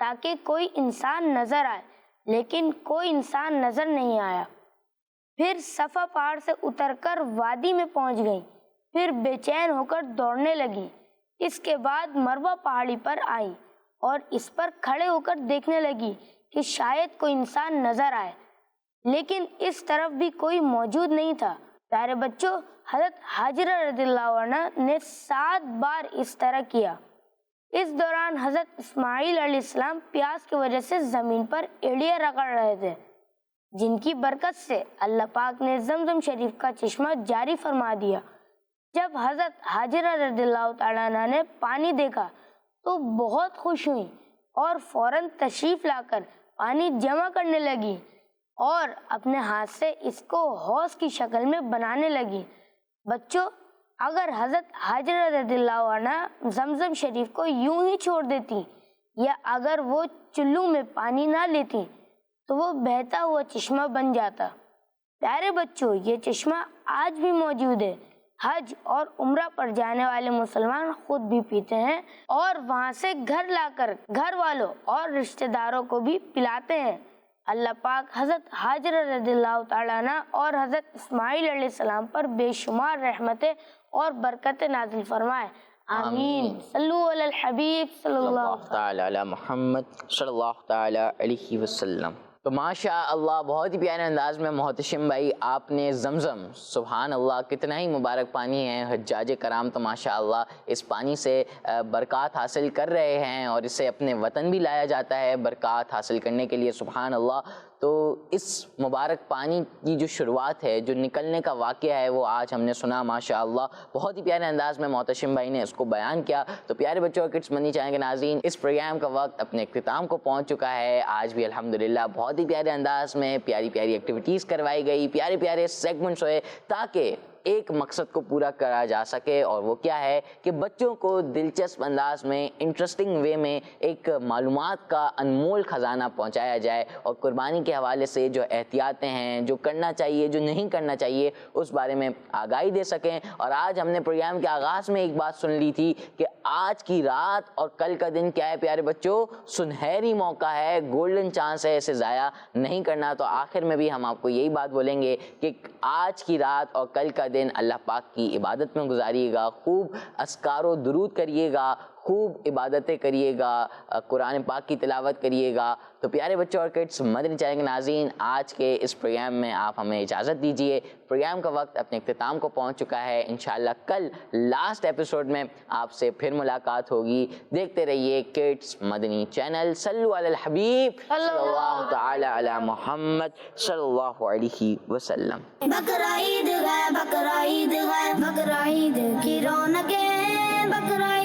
Speaker 8: تاکہ کوئی انسان نظر آئے، لیکن کوئی انسان نظر نہیں آیا۔ پھر صفا پہاڑ سے اتر کر وادی میں پہنچ گئیں، پھر بے چین ہو کر دوڑنے لگیں۔ اس کے بعد مروہ پہاڑی پر آئیں اور اس پر کھڑے ہو کر دیکھنے لگی کہ شاید کوئی انسان نظر آئے، لیکن اس طرف بھی کوئی موجود نہیں تھا۔ پیارے بچوں، حضرت حاجرہ رضی اللہ عنہ نے 7 بار اس طرح کیا۔ اس دوران حضرت اسماعیل علیہ السلام پیاس کی وجہ سے زمین پر ایڑیاں رگڑ رہے تھے، جن کی برکت سے اللہ پاک نے زمزم شریف کا چشمہ جاری فرما دیا۔ جب حضرت حاجرہ رضی اللہ تعالیٰ عنہ نے پانی دیکھا تو بہت خوش ہوئی اور فوراً تشریف لا کر پانی جمع کرنے لگی اور اپنے ہاتھ سے اس کو حوض کی شکل میں بنانے لگی۔ بچوں، اگر حضرت حاجرہ رضی اللہ عنہ زمزم شریف کو یوں ہی چھوڑ دیتی یا اگر وہ چلو میں پانی نہ لیتی تو وہ بہتا ہوا چشمہ بن جاتا۔ پیارے بچوں، یہ چشمہ آج بھی موجود ہے۔ حج اور عمرہ پر جانے والے مسلمان خود بھی پیتے ہیں اور وہاں سے گھر لا کر گھر والوں اور رشتہ داروں کو بھی پلاتے ہیں۔ اللہ پاک حضرت حاجرہ رضی اللہ تعالیٰ عنہ اور حضرت اسماعیل علیہ السلام پر بے شمار رحمتیں اور برکتیں نازل فرمائے، آمین۔ صلو علی الحبیب صلی اللہ
Speaker 1: تعالی علی محمد صلی اللہ تعالی علیہ وسلم۔ تو ماشاء اللہ بہت ہی پیارے انداز میں محتشم بھائی آپ نے زمزم، سبحان اللہ کتنا ہی مبارک پانی ہے۔ حجاج کرام تو ماشاء اللہ اس پانی سے برکات حاصل کر رہے ہیں اور اسے اپنے وطن بھی لایا جاتا ہے برکات حاصل کرنے کے لیے، سبحان اللہ۔ تو اس مبارک پانی کی جو شروعات ہے، جو نکلنے کا واقعہ ہے، وہ آج ہم نے سنا ماشاء اللہ، بہت ہی پیارے انداز میں محتشم بھائی نے اس کو بیان کیا۔ تو پیارے بچوں، کڈس مدنی چینل کے ناظرین، اس پروگرام کا وقت اپنے اختتام کو پہنچ چکا ہے۔ آج بھی الحمدللہ بہت ہی پیارے انداز میں پیاری پیاری ایکٹیویٹیز کروائی گئی، پیارے پیارے سیگمنٹس ہوئے، تاکہ ایک مقصد کو پورا کرا جا سکے، اور وہ کیا ہے کہ بچوں کو دلچسپ انداز میں، انٹرسٹنگ وے میں ایک معلومات کا انمول خزانہ پہنچایا جائے، اور قربانی کے حوالے سے جو احتیاطیں ہیں، جو کرنا چاہیے، جو نہیں کرنا چاہیے، اس بارے میں آگاہی دے سکیں۔ اور آج ہم نے پروگرام کے آغاز میں ایک بات سن لی تھی کہ آج کی رات اور کل کا دن کیا ہے پیارے بچوں، سنہری موقع ہے، گولڈن چانس ہے، اسے ضائع نہیں کرنا۔ تو آخر میں بھی ہم آپ کو یہی بات بولیں گے کہ آج کی رات اور کل کا دن اللہ پاک کی عبادت میں گزاریے گا، خوب اذکار و درود کریے گا، خوب عبادتیں کریے گا، قرآن پاک کی تلاوت کریے گا۔ تو پیارے بچوں اور کڈس مدنی چینل کے ناظرین، آج کے اس پروگرام میں آپ ہمیں اجازت دیجیے، پروگرام کا وقت اپنے اختتام کو پہنچ چکا ہے۔ انشاءاللہ کل لاسٹ ایپیسوڈ میں آپ سے پھر ملاقات ہوگی۔ دیکھتے رہیے کڈس مدنی چینل۔ صلو علی الحبیب صلی اللہ تعالی علی محمد صلی اللہ علیہ وسلم۔
Speaker 3: بقرعید ہے، بقرعید ہے، بقرعید کی رونقیں، بقرعید